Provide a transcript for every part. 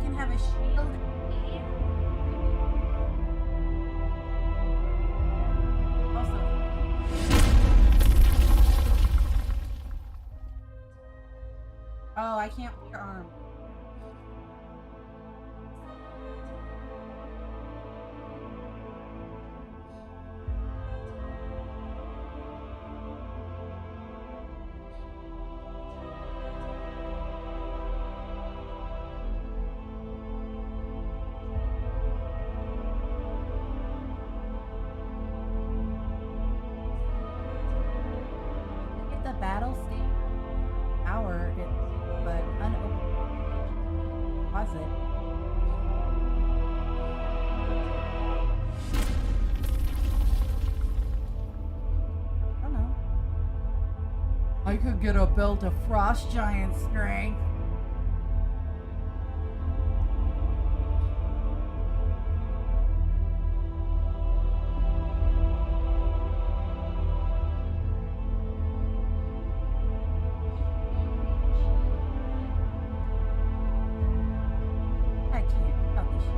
can have a shield. Also. Oh, I can't wear arm. Get the battle state hour, but unopened. Pause it. I don't know. I could get a belt of frost giant strength. I can't. Not this shit.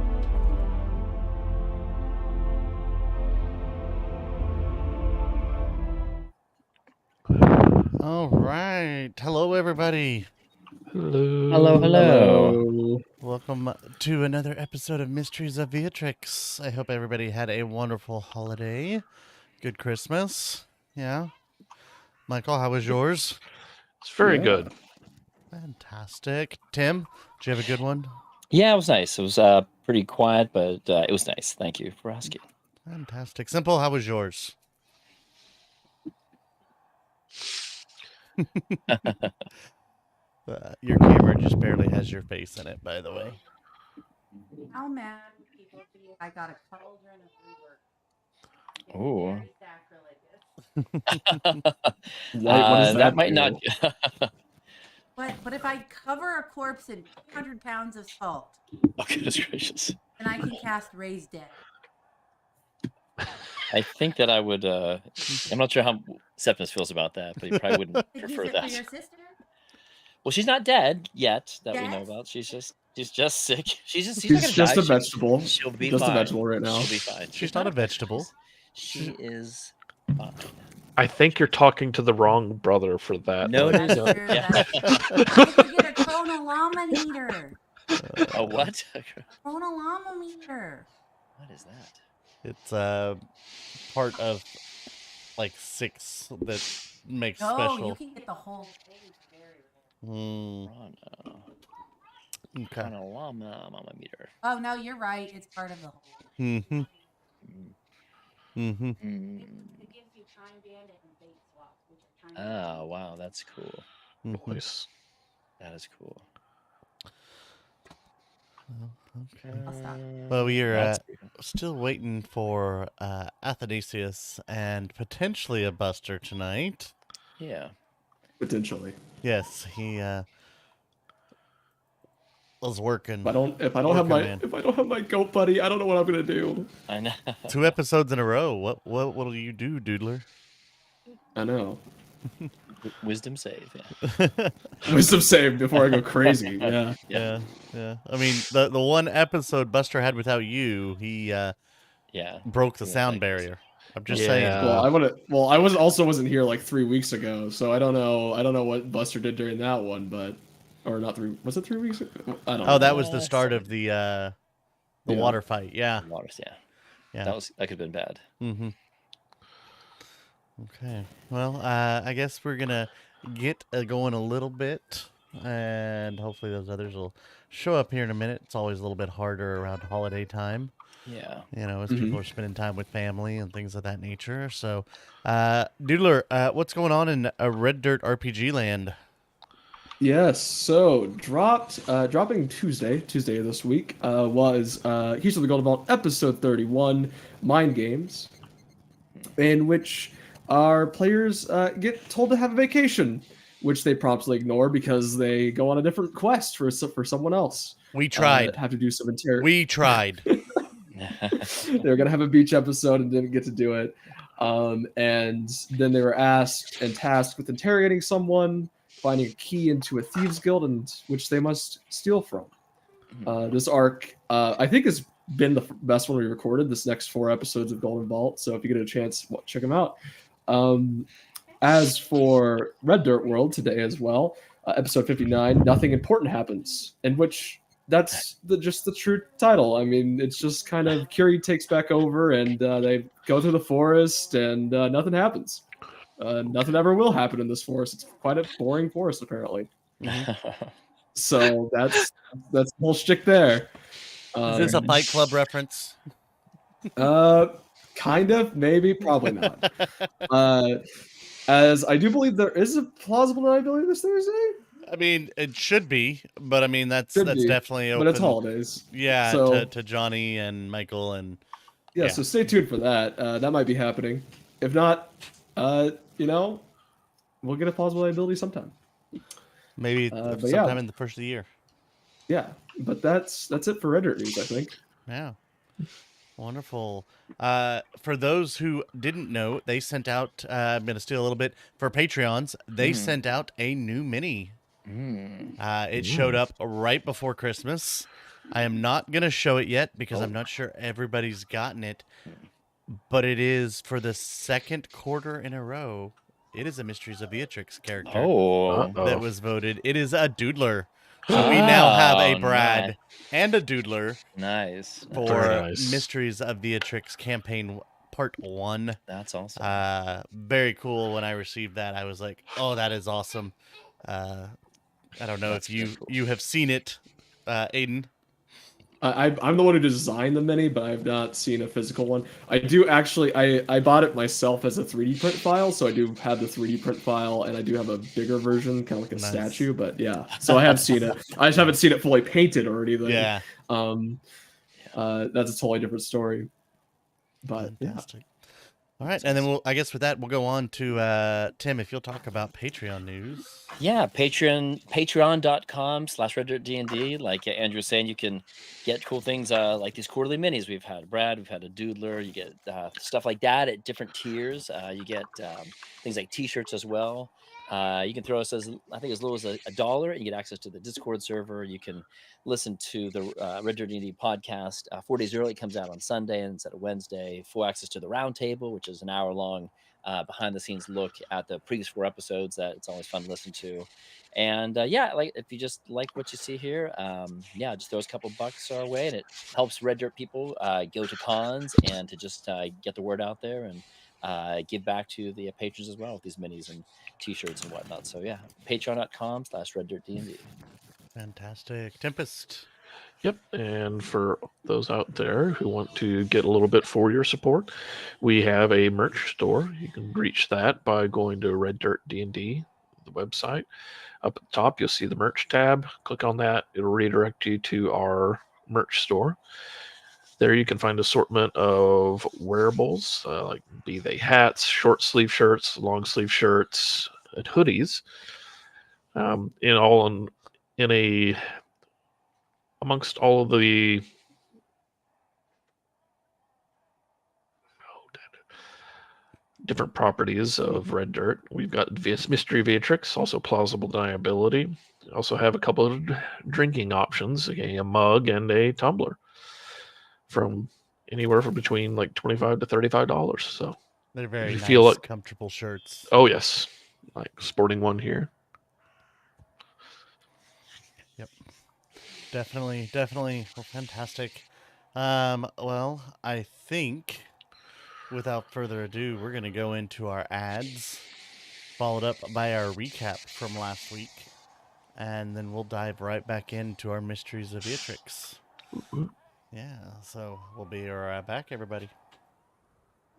All right. Hello, everybody. Hello. Welcome to another episode of Mysteries of Vyatryx. I hope everybody had a wonderful holiday. Good Christmas. Yeah. Michael, how was yours? It's very good. Fantastic. Tim, did you have a good one? Yeah, it was nice. It was pretty quiet, but it was nice. Thank you for asking. Fantastic. Simple, how was yours? Your camera just barely has your face in it, by the way. How mad would people be if I got a cauldron of rework? Ooh. Very sacrilegious. What does that might not. But if I cover a corpse in 200 pounds of salt, Oh, goodness gracious! then I can cast Raise Dead. I think that I would. I'm not sure how Septimus feels about that, but he probably wouldn't Use prefer it for that. your sister? Well, she's not dead yet that we know Yes? about. She's just sick. She's not She's gonna just die. a vegetable. She'll be Just fine. a vegetable right now. She'll be fine. She's not a vegetable. She is fine. I think you're talking to the wrong brother for that. No, That's no. true. Yeah. That's true. I could get a chronolometer. A what? Chronolometer. What is that? It's part of like 6 that makes No, special. you can get the whole thing. Very rare. Okay. Chronolometer. Oh no, you're right. It's part of the whole. Mm-hmm. Mm-hmm. It gives you Time Bandit and Bait Swap, which are kind of. Oh, wow, that's cool. Nice. That is cool. Okay. I'll stop. Well, we are That's cool. still waiting for Athanasius and potentially a Buster tonight. Yeah. Potentially. Yes, he was working. If I don't have man. my goat buddy, I don't know what I'm gonna do. I know. 2 episodes in a row. What'll you do, Doodler? I know. Wisdom save. Yeah. Wisdom save before I go crazy. Yeah. Yeah. I mean, the one episode Buster had without you, he Yeah. broke the Yeah, sound thanks. barrier. I'm just Yeah. saying. Well, I wasn't here like 3 weeks ago, so I don't know what Buster did during that one, but or not 3. Was it 3 weeks ago? I don't know. Oh, that was the start of the Yeah. water fight. Yeah. Waters, yeah. Yeah. That could have been bad. Mm-hmm. Okay. Well, I guess we're gonna get going a little bit, and hopefully those others will show up here in a minute. It's always a little bit harder around holiday time, Yeah. as people are spending time with family and things of that nature. So, Doodler, what's going on in Red Dirt RPG land? Yes, so dropping Tuesday of this week was Here's of the Golden Vault episode 31, Mind Games, in which our players get told to have a vacation, which they promptly ignore because they go on a different quest for someone else. We tried. Have to do some We tried. They were gonna have a beach episode and didn't get to do it, and then they were asked and tasked with interrogating someone, finding a key into a thieves guild, and which they must steal from. This arc, I think, has been the best one we recorded. This next 4 episodes of Golden Vault. So if you get a chance, check them out. As for Red Dirt World today as well, episode 59, nothing important happens, in which that's just the true title. I mean, it's just kind of Curie takes back over, and they go through the forest, and nothing happens. Nothing ever will happen in this forest. It's quite a boring forest, apparently. So that's the whole shtick there. Is this a Fight Club reference? Kind of, maybe, probably not. As I do believe there is a plausible deniability this Thursday. I mean, it should be, but I mean that's Should be, definitely open. But it's holidays. Yeah, So, to Johnny and Michael and yeah, so stay tuned for that. That might be happening. If not, we'll get a plausible deniability sometime. maybe sometime in the first of the year. Yeah, but that's it for Reddit news, I think. Yeah. Wonderful. For those who didn't know, they sent out, I'm going to steal a little bit, for Patreons, they sent out a new mini. It showed up right before Christmas. I am not going to show it yet because I'm not sure everybody's gotten it, but it is for the second quarter in a row. It is a Mysteries of Vyatryx character that was voted. It is a Doodler. So we now have a Brad and a Doodler. Nice. For Mysteries of Vyatryx campaign part 1. That's awesome. Very cool. When I received that, I was like, "Oh, that is awesome." I don't know if you have seen it, Aiden. I'm the one who designed the mini, but I've not seen a physical one. I do actually. I bought it myself as a 3D print file, so I do have the 3D print file, and I do have a bigger version, kind of like a statue. But yeah, so I have seen it. I just haven't seen it fully painted or anything. Yeah. That's a totally different story. But fantastic. All right, and then I guess with that, we'll go on to Tim, if you'll talk about Patreon news. Yeah, patreon.com/reddirtdnd. Like Andrew was saying, you can get cool things like these quarterly minis. We've had Brad, we've had a Doodler. You get stuff like that at different tiers. You get things like t-shirts as well. You can throw us as little as $1, and you get access to the Discord server. You can listen to the Red Dirt D&D podcast 4 days early. It comes out on Sunday instead of Wednesday. Full access to the roundtable, which is an hour-long behind-the-scenes look at the previous 4 episodes. That it's always fun to listen to. And like if you just like what you see here, just throw us a couple bucks our way, and it helps Red Dirt people go to cons and to just get the word out there and give back to the patrons as well with these minis and t-shirts and whatnot. So yeah, patreon.com/reddirtdnd. Fantastic. Tempest. Yep, and for those out there who want to get a little bit for your support, we have a merch store. You can reach that by going to Red Dirt D&D, the website. Up at the top, you'll see the merch tab. Click on that. It'll redirect you to our merch store. There you can find assortment of wearables, like be they hats, short sleeve shirts, long sleeve shirts, and hoodies, amongst all of the different properties of Red Dirt. We've got Mystery Vyatryx, also plausible deniability. We also have a couple of drinking options, a mug and a tumbler, from anywhere from between like $25 to $35. So they're very nice, feel like comfortable shirts. Oh yes, like sporting one here. Yep, definitely. Well, fantastic. Well, I think without further ado, we're gonna go into our ads, followed up by our recap from last week, and then we'll dive right back into our Mysteries of Vyatryx. Yeah, so we'll be right back, everybody.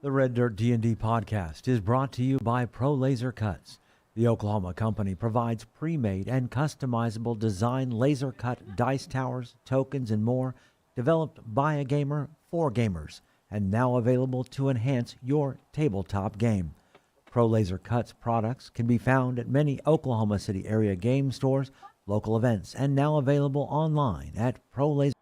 The Red Dirt D&D podcast is brought to you by Pro Laser Cuts. The Oklahoma company provides pre-made and customizable design laser cut dice towers, tokens, and more, developed by a gamer for gamers, and now available to enhance your tabletop game. Pro Laser Cuts products can be found at many Oklahoma City area game stores, local events, and now available online at ProLaser.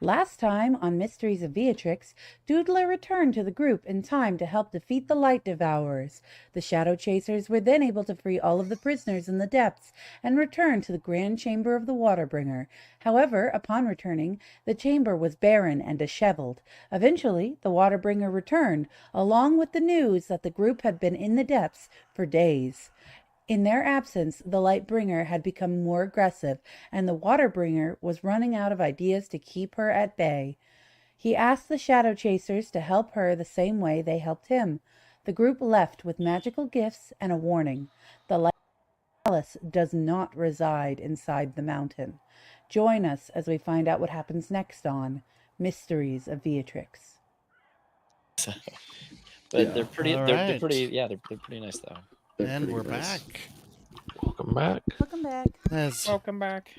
Last time on Mysteries of Vyatryx, Doodler returned to the group in time to help defeat the Light Devourers. The Shadow Chasers were then able to free all of the prisoners in the depths and return to the Grand Chamber of the Waterbringer. However, upon returning, the chamber was barren and disheveled. Eventually, the Waterbringer returned, along with the news that the group had been in the depths for days. In their absence, the Lightbringer had become more aggressive, and the Waterbringer was running out of ideas to keep her at bay. He asked the Shadow Chasers to help her the same way they helped him. The group left with magical gifts and a warning. The Light Palace does not reside inside the mountain. Join us as we find out what happens next on Mysteries of Vyatryx. But Yeah. they're pretty. All They're right. pretty. Yeah, they're pretty nice though. They're And pretty we're nice. back. Welcome back. Welcome back. As Welcome back.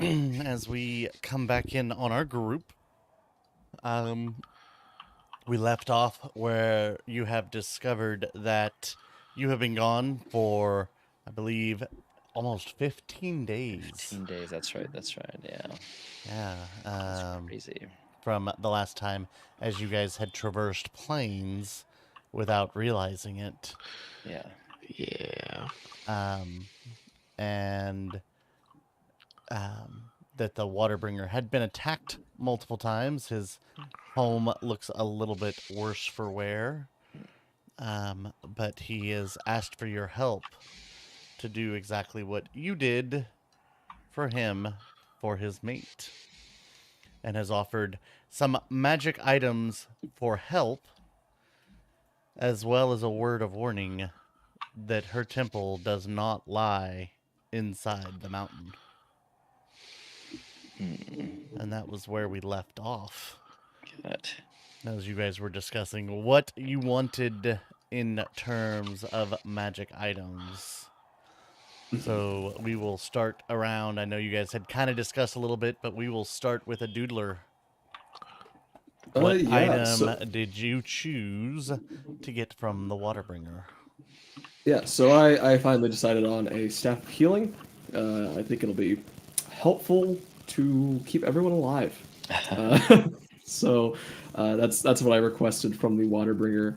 as we come back in on our group, we left off where you have discovered that you have been gone for, I believe, almost 15 days. 15 days. That's right. That's right. Yeah. Yeah. That's crazy. From the last time, as you guys had traversed plains without realizing it. Yeah. Yeah. And that the Waterbringer had been attacked multiple times. His home looks a little bit worse for wear. But he has asked for your help to do exactly what you did for him, for his mate. And has offered some magic items for help, as well as a word of warning that her temple does not lie inside the mountain. And that was where we left off, Good. as you guys were discussing what you wanted in terms of magic items. So we will start around. I know you guys had kind of discussed a little bit, but we will start with a doodler. What Yeah, item so- did you choose to get from the Waterbringer? Yeah, so I finally decided on a staff of healing. I think it'll be helpful to keep everyone alive. So that's what I requested from the Waterbringer.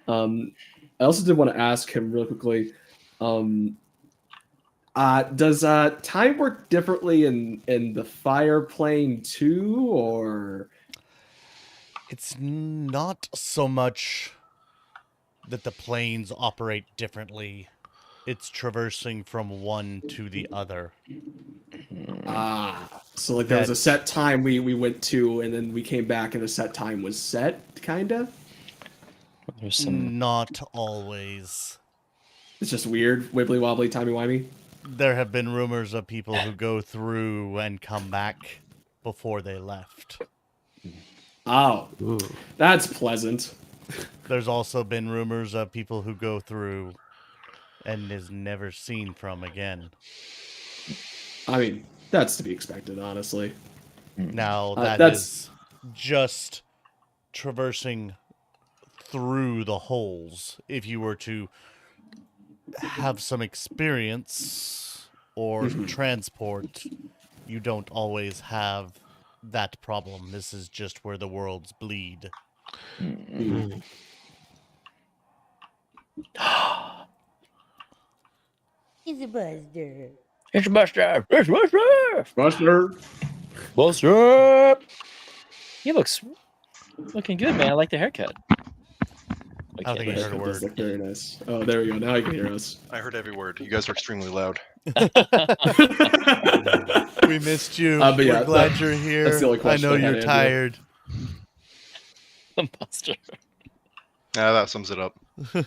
I also did want to ask him real quickly. Does time work differently in the fire plane too, or? It's not so much that the planes operate differently. It's traversing from one to the other. So like there was a That's- set time we went to, and then we came back, and the set time was set, kinda. There's some. Not always. It's just weird, wibbly wobbly, timey wimey. There have been rumors of people who go through and come back before they left. Oh, Ooh. that's pleasant. There's also been rumors of people who go through and is never seen from again. I mean, that's to be expected, honestly. Now, That's- that's just traversing through the holes. If you were to have some experience or transport, you don't always have that problem. This is just where the worlds bleed. He's a Buster. It's Buster. It's Buster. Buster. Buster. He looks looking good, man. I like the haircut. I don't think The you heard a haircut does word. look very nice. Oh, there we go. Now you can hear us. I heard every word. You guys are extremely loud. We missed you. But yeah, We're glad that- you're here. that's the only I question know I had, you're Andrew. tired. Buster. That sums it up. Yeah.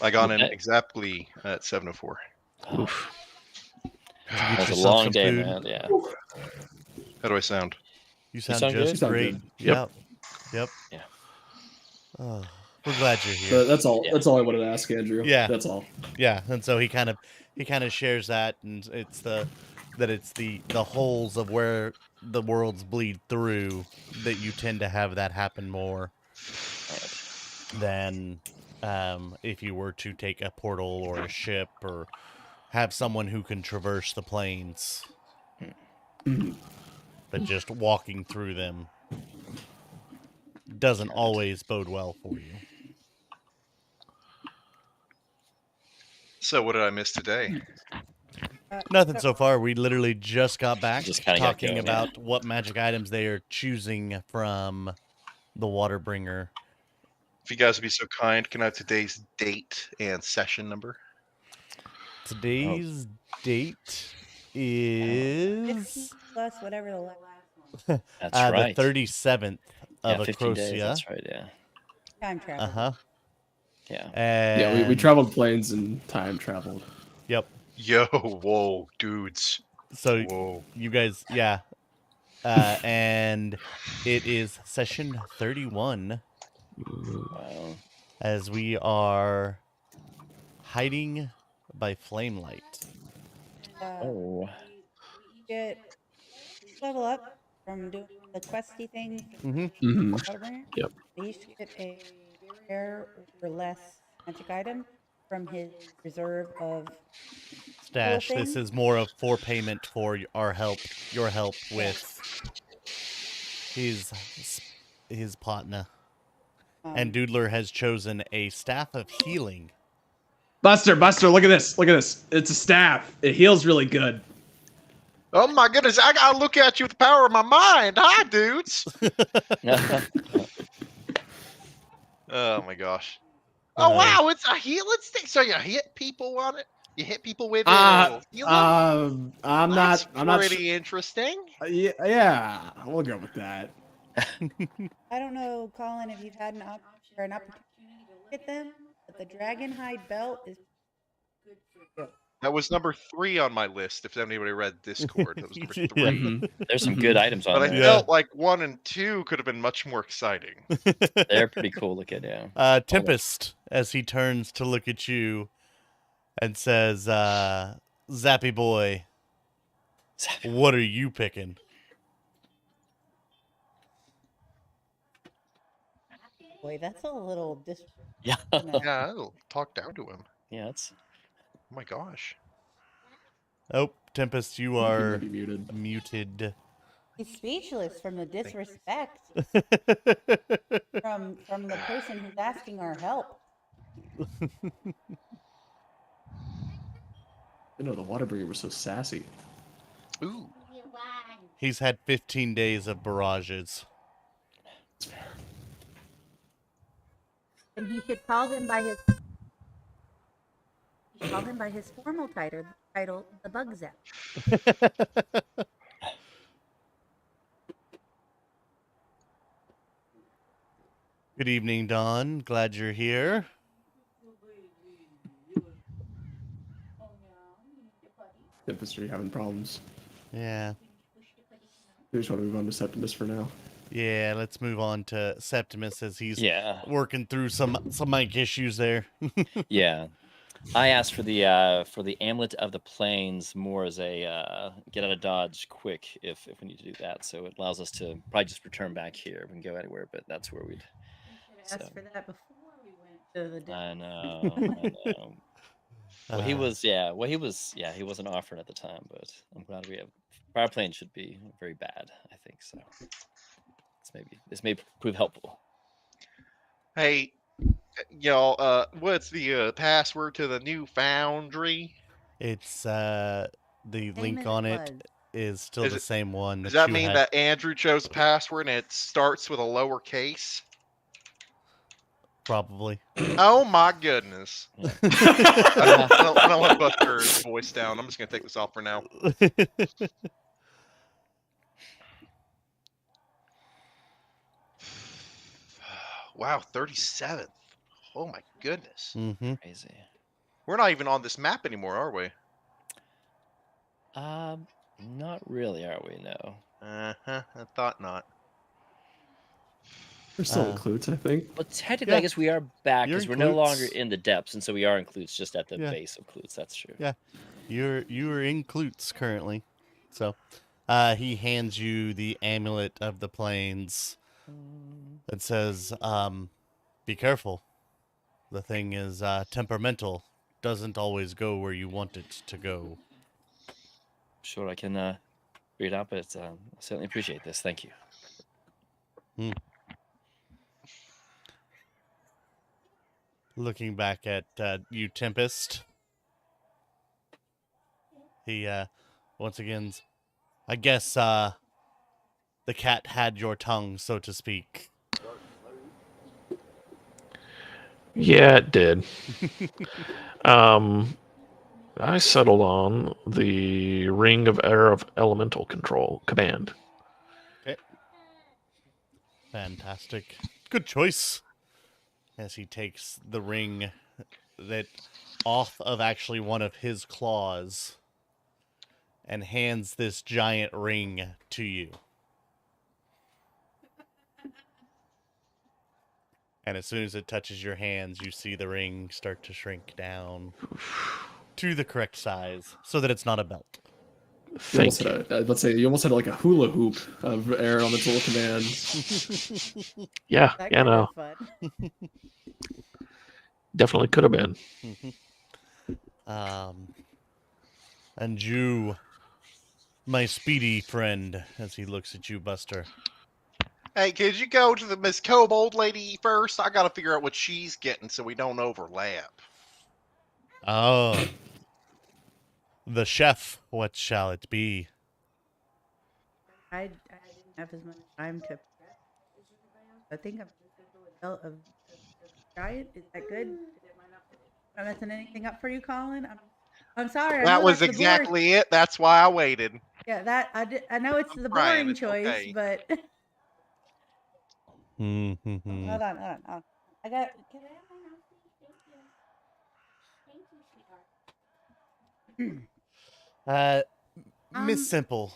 I got in Okay. exactly at 7:04. Oof. Get That's a yourself long some day, food. man. Yeah. How do I sound? You sound sound just good? You sound great. good. Yep. Yep. Yeah. Oh, we're glad you're here. But that's all. Yeah. That's all I wanted to ask, Andrew. Yeah. That's all. Yeah, and so he kind of shares that, and it's the holes of where the worlds bleed through that you tend to have that happen more than if you were to take a portal or a ship or have someone who can traverse the plains. But just walking through them doesn't Can't. always bode well for you. So what did I miss today? Nothing so far. We literally just got back Just kinda got talking going, yeah. about what magic items they are choosing from the Waterbringer. If you guys would be so kind, can I have today's date and session number? Today's date 15 is plus whatever the last one. That's the right. 37th of 15 days. Acrosia. That's right. Yeah. Time travel. Uh-huh. Yeah. Yeah, we And traveled planes and time traveled. Yep. Yo, whoa, dudes. So Whoa. you guys, yeah. And it is session 31 Wow. as we are hiding by Flamelight. Oh. We get level up from doing the questy things. Mm-hmm. Mm-hmm. Waterbringer. Yep. We each get a rare or less magic item from his reserve of Stash. Cool This thing. is more of for payment for your help with his partner. And Doodler has chosen a staff of healing. Buster, look at this. Look at this. It's a staff. It heals really good. Oh my goodness, I gotta look at you with the power of my mind. Hi, dudes. Oh my gosh. Oh wow, it's a healing stick. So you hit people on it? You hit people with it? I'm That's not. pretty interesting. Yeah, we'll go with that. I don't know, Colin, if you've had an opportunity to look at them, but the dragon hide belt is good for you. That was number 3 on my list. If anybody read Discord, that was number 3. Yeah. Mhm. There's some good items on But I there. felt like 1 and 2 could have been much more exciting. They're pretty cool looking. Yeah. Tempest, as he turns to look at you and says, Zappy boy, what are you picking? Boy, that's a little Yeah. Yeah, I'll talk down to him. Yeah. It's Oh my gosh. Oh, Tempest, you You are may be muted. muted. He's speechless from the disrespect from the person who's asking our help. You know, the Waterbringer was so sassy. Ooh. He's had 15 days of barrages. And he should call him by his formal title, the Bug Zap. Good evening, Dawn. Glad you're here. Tempest, are you having problems? Yeah. We just want to move on to Septimus for now. Yeah, let's move on to Septimus as he's yeah. working through some mic issues there. Yeah. I asked for the amulet of the plains more as a get out of dodge quick if we need to do that. So it allows us to probably just return back here. We can go anywhere, but that's where we'd. Asked So. for that before we went to the I know. I know. Well, he wasn't offering at the time, but I'm glad we have. Fire plane should be very bad, I think so. This may prove helpful. Hey, y'all, what's the password to the new foundry? It's the link on it is still Is the it- same one. Does that you mean had. that Andrew chose the password and it starts with a lowercase? Probably. Oh my goodness. I don't want to bust her voice down. I'm just going to take this off for now. Wow, 37th. Oh my goodness. Mm-hmm. Crazy. We're not even on this map anymore, are we? Not really, are we? No. Uh-huh. I thought not. There still includes, I think. Well, technically, I guess we are back You're because we're no longer Klutz. in the depths, and so we are in Klutz, just at the Yeah. base of Klutz. That's true. Yeah. You're in Klutz currently. So he hands you the amulet of the plains that says, be careful. The thing is temperamental. Doesn't always go where you want it to go. Sure, I can read out, but I certainly appreciate this. Thank you. Looking back at you, Tempest. He once again, I guess the cat had your tongue, so to speak. Yeah, it did. I settled on the Ring of Air of Elemental Control command. Okay. Fantastic. Good choice. As he takes the ring that off of actually one of his claws and hands this giant ring to you. And as soon as it touches your hands, you see the ring start to shrink down to the correct size so that it's not a belt. Thank you. Let's say you almost had like a hula hoop of air elemental command. Yeah, That yeah, could no, have been fun. definitely could have been. And you, my speedy friend, as he looks at you, Buster. Hey, could you go to the Miss Kobold lady first? I gotta figure out what she's getting so we don't overlap. Oh, the chef, what shall it be? I didn't have as much time to prep as everybody else. I think I'm just gonna go with Belt of Giant. Is that good? Am I messing anything up for you, Colin? I'm sorry. I That know was that's the boring. exactly it. That's why I waited. Yeah, that I know it's I'm the trying, boring it's choice, okay. but Hmm. hold on. I got. Can I have my house, please? Thank you, sweetheart. Miss Simple.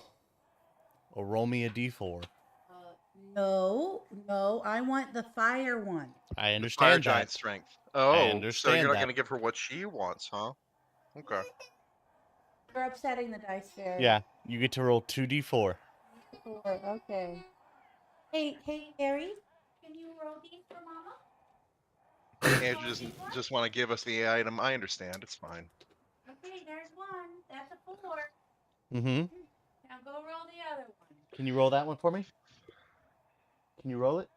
Or roll me a d4. No, I want the fire one. I Fire understand giant that. strength. Oh, so understand you're not that. gonna give her what she wants, huh? Okay. You're upsetting the dice fairy. Yeah, you get to roll 2d4. Okay. Hey, Harry, can you roll these for Mama? Andrew doesn't just want to give us the item. I understand. It's fine. Okay, there's one. That's a 4. Mm-hmm. Now go roll the other one. Can you roll that one for me? Can you roll it?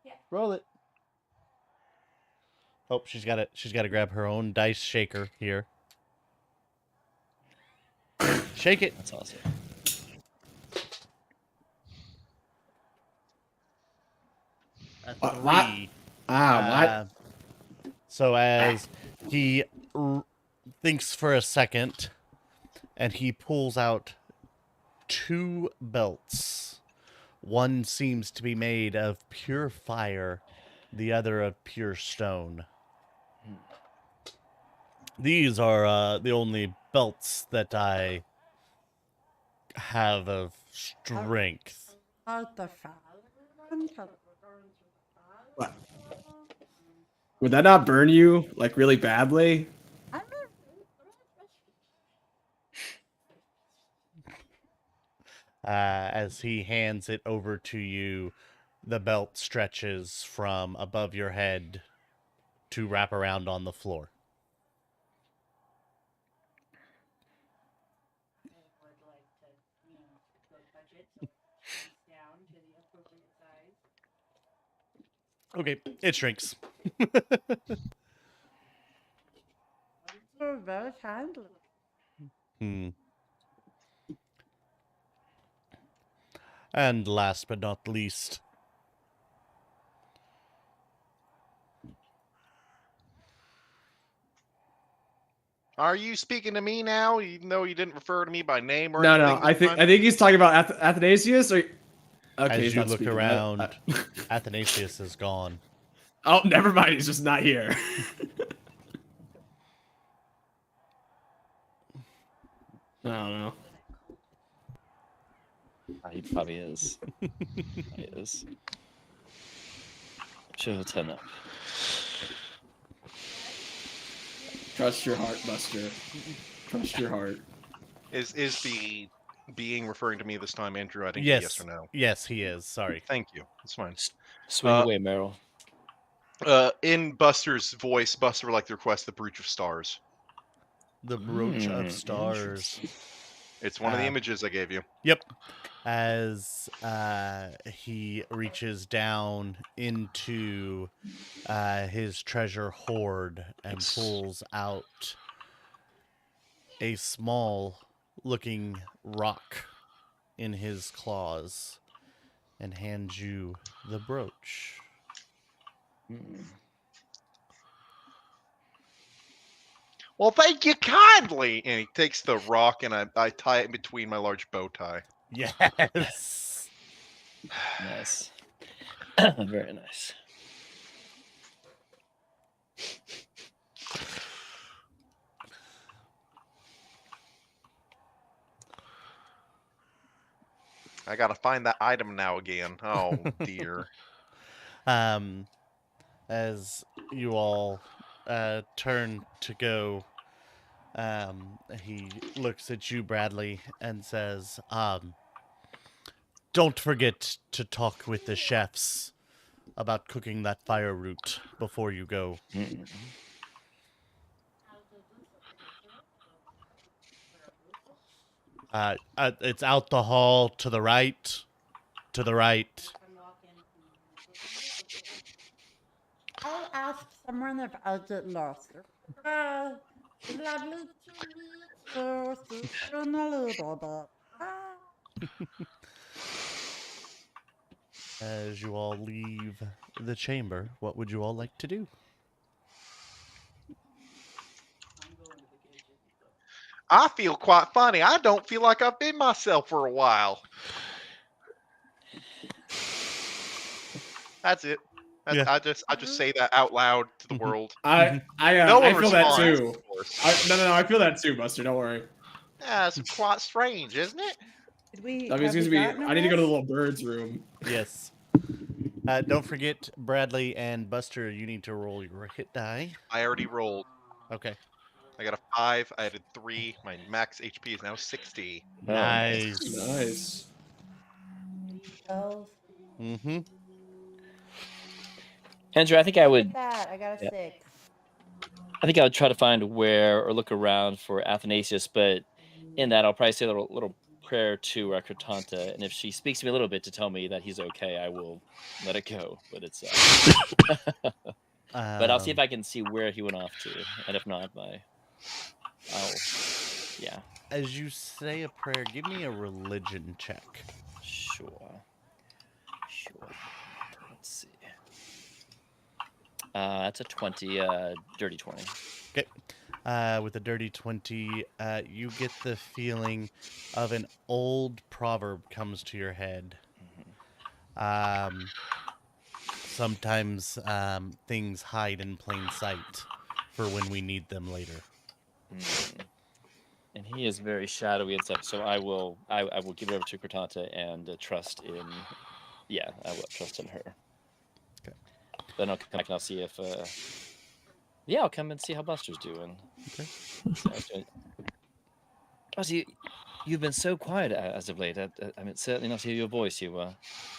Yeah. Roll it. Oh, she's got to grab her own dice shaker here. Shake it. That's awesome. A 3. What? What? So as he thinks for a second, and he pulls out 2 belts. One seems to be made of pure fire, the other of pure stone. These are the only belts that I have of strength. What? Would that not burn you like really badly? As he hands it over to you, the belt stretches from above your head to wrap around on the floor. Okay, it shrinks. Hmm. And last but not least, Are you speaking to me now? Even though you didn't refer to me by name or No, anything? I think he's talking about Athanasius. Or okay, as he's you not look speaking. around, Athanasius is gone. Oh, never mind. He's just not here. I don't know. He probably is. He is. Show 10 up. Trust your heart, Buster. Trust your heart. Is the being referring to me this time, Andrew? I think yes or no. Yes, he is. Sorry. Thank you. That's fine. Swing away, Meryl. In Buster's voice, Buster would like to request the Brooch of Stars. The brooch of stars. It's one of the images I gave you. Yep. As he reaches down into his treasure hoard and pulls out a small looking rock in his claws and hands you the brooch. Well, thank you kindly. And he takes the rock and I tie it in between my large bow tie. Yes. Nice. Very nice. I gotta find that item now again. Oh dear. As you all turn to go, he looks at you, Bradley, and says, don't forget to talk with the chefs about cooking that fire root before you go. It's out the hall to the right. To the right. I'll ask someone if I'll get lost. Lovely to meet you. See you in a little bit. As you all leave the chamber, what would you all like to do? I feel quite funny. I don't feel like I've been myself for a while. That's it. Yeah. I just say that out loud to the world. I No one feel that responds, too. of course. No, I feel that too, Buster. Don't worry. Yeah, it's quite strange, isn't it? Did we? I mean, it's have gonna we be. gotten a I need to go to the rest? little bird's room. Yes. Don't forget, Bradley and Buster, you need to roll your hit die. I already rolled. Okay. I got a 5. I added 3. My max HP is now 60. Nice. Nice. 12. Mm-hmm. Andrew, I think I would. Look at that. I got a Yeah. 6. I think I would try to find where or look around for Athanasius, but in that I'll probably say a little prayer to Kratanta, and if she speaks to me a little bit to tell me that he's okay, I will let it go. But it's but I'll see if I can see where he went off to, and if not, yeah. As you say a prayer, give me a religion check. Sure. Let's see. That's a 20, dirty 20. Okay. With a dirty 20, you get the feeling of an old proverb comes to your head. Sometimes things hide in plain sight for when we need them later. And he is very shadowy and stuff, so I will give it over to Kratanta and trust in. Yeah, I will trust in her. Okay. Then I'll come back and I'll see if. Yeah, I'll come and see how Buster's doing. Okay. Buster, you've been so quiet as of late. I mean, certainly not to hear your voice. You were.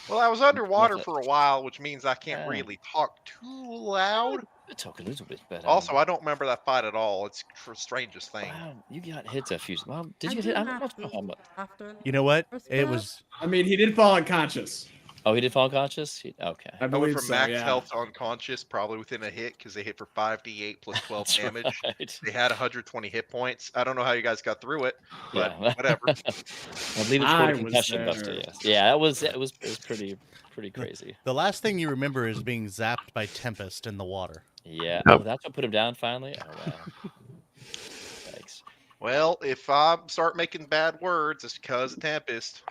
Well, I was underwater What's for a while, which means I can't Ah. really talk too loud. Talk a little bit better. Also, I don't remember that fight at all. It's the strangest thing. Wow, you got hit a few. Well, did you get hit? I don't know how much. You know what? It was. I mean, he did fall unconscious. Oh, he did fall unconscious? Okay. I I went believe from so. max Yeah. health to unconscious, probably within a hit, because they hit for 5d8 plus 12 That's damage. right. They had 120 hit points. I don't know how you guys got through it, but Yeah. whatever. I believe it's I called a was concussion, Buster. there. Yes. Yeah, it was pretty crazy. The last thing you remember is being zapped by Tempest in the water. Yeah. Yep. Oh, that's what put him down finally. Oh wow. Thanks. Well, if I start making bad words, it's because of Tempest.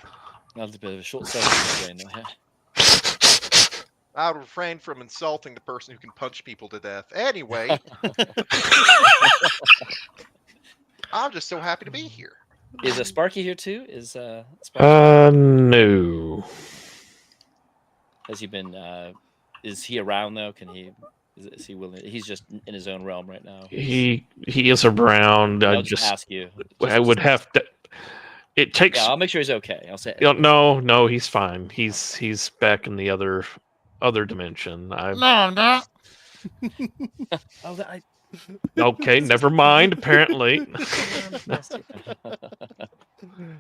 That was a bit of a short session in the brain there. I would refrain from insulting the person who can punch people to death. Anyway, I'm just so happy to be here. Is Sparky here too? Is Sparky? No. Has he been? Is he around though? Can he? Is he willing? He's just in his own realm right now. He is around. I'll I just ask you. I would have to. It takes. Yeah, I'll make sure he's okay. I'll say. No, he's fine. He's back in the other dimension. No, I'm not. Oh, Okay, never mind. Apparently.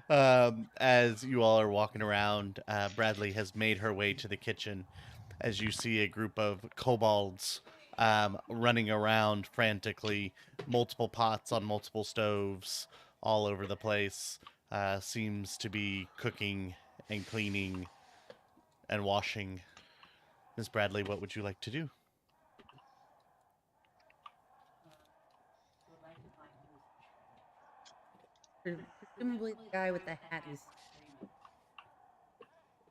As you all are walking around, Bradley has made her way to the kitchen as you see a group of kobolds running around frantically, multiple pots on multiple stoves all over the place. Seems to be cooking and cleaning and washing. Miss Bradley, what would you like to do? Presumably the guy with the hat is.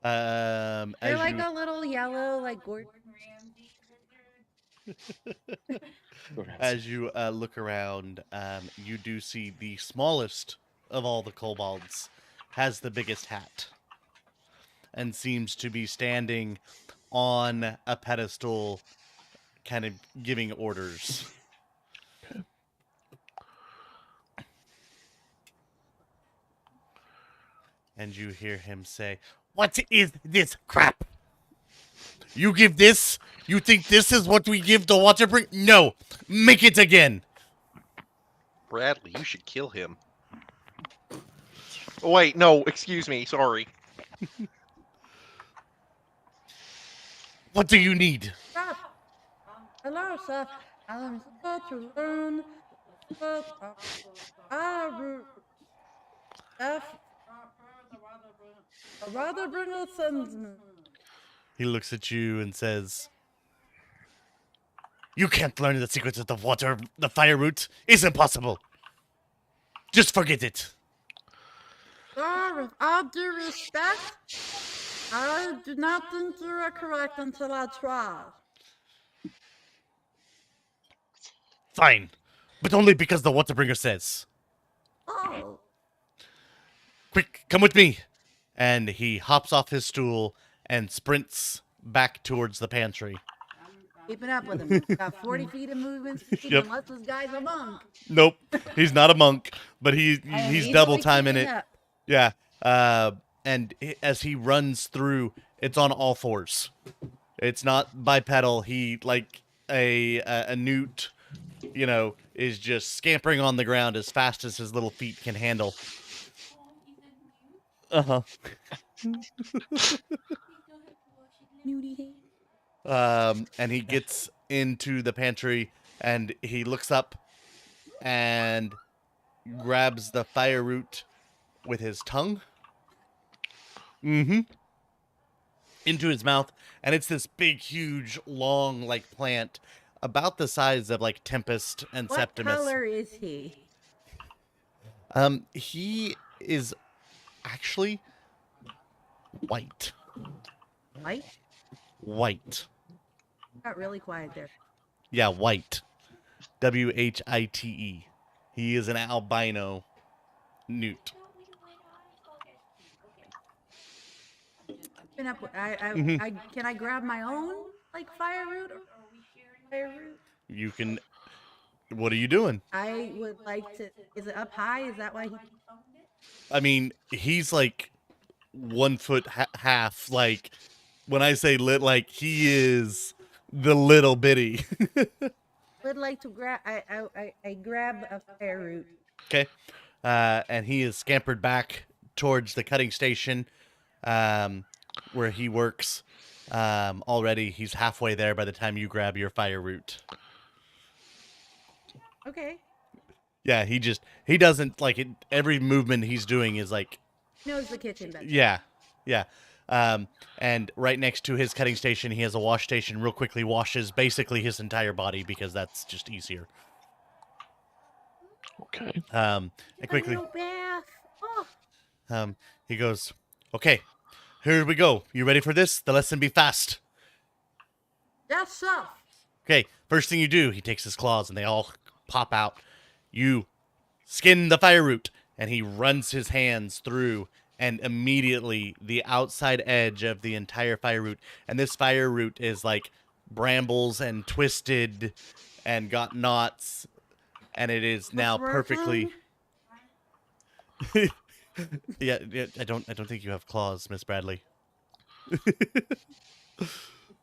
As They're like you a little yellow, like Gordon As you look around, you do see the smallest of all the kobolds has the biggest hat and seems to be standing on a pedestal, kind of giving orders. And you hear him say, "What is this crap? You give this? You think this is what we give the water bring? No, make it again." Bradley, you should kill him. Oh, wait, no, excuse me, sorry. What do you need? Hello, sir. I'm supposed to learn a rather bring a sentence. He looks at you and says, "You can't learn the secrets of the water, the fire root. It's impossible. Just forget it." Sir, with all due respect, I do not think you are correct until I try. Fine, but only because the waterbringer says. Oh. Quick, come with me. And he hops off his stool and sprints back towards the pantry. Keeping up with him. Got 40 feet of movement speed, Yep. unless this guy's a monk. Nope, he's not a monk, but he's Easily double timing keeping it. up. Yeah. And as he runs through, it's on all fours. It's not bipedal. He, like a newt, is just scampering on the ground as fast as his little feet can handle. Uh-huh. And he gets into the pantry and he looks up and grabs the fire root with his tongue. Into his mouth, and it's this big, huge, long, like, plant about the size of, like, Tempest and What Septimus. color is he? He is actually white. White? White. Got really quiet there. Yeah, white. White. He is an albino newt. Can I grab my own, like, fire root? You can... What are you doing? I would like to... Is it up high? Is that why he... I mean, he's like 1 foot half. Like, when I say like, he is the little bitty. would like to grab... I grab a fire root. Okay. And he is scampered back towards the cutting station where he works. Already, he's halfway there by the time you grab your fire root. Okay. Yeah, he doesn't, like, it, every movement he's doing is like... Knows the kitchen better. Yeah. And right next to his cutting station, he has a wash station. Real quickly washes basically his entire body because that's just easier. Okay. And quickly... A real bath. Oh. He goes, "Okay, here we go. You ready for this? The lesson be fast." Yes, sir. Okay, first thing you do, he takes his claws and they all pop out. You skin the fire root, and he runs his hands through, and immediately the outside edge of the entire fire root, and this fire root is like brambles and twisted and got knots, and it is now perfectly... yeah, I don't think you have claws, Miss Bradley.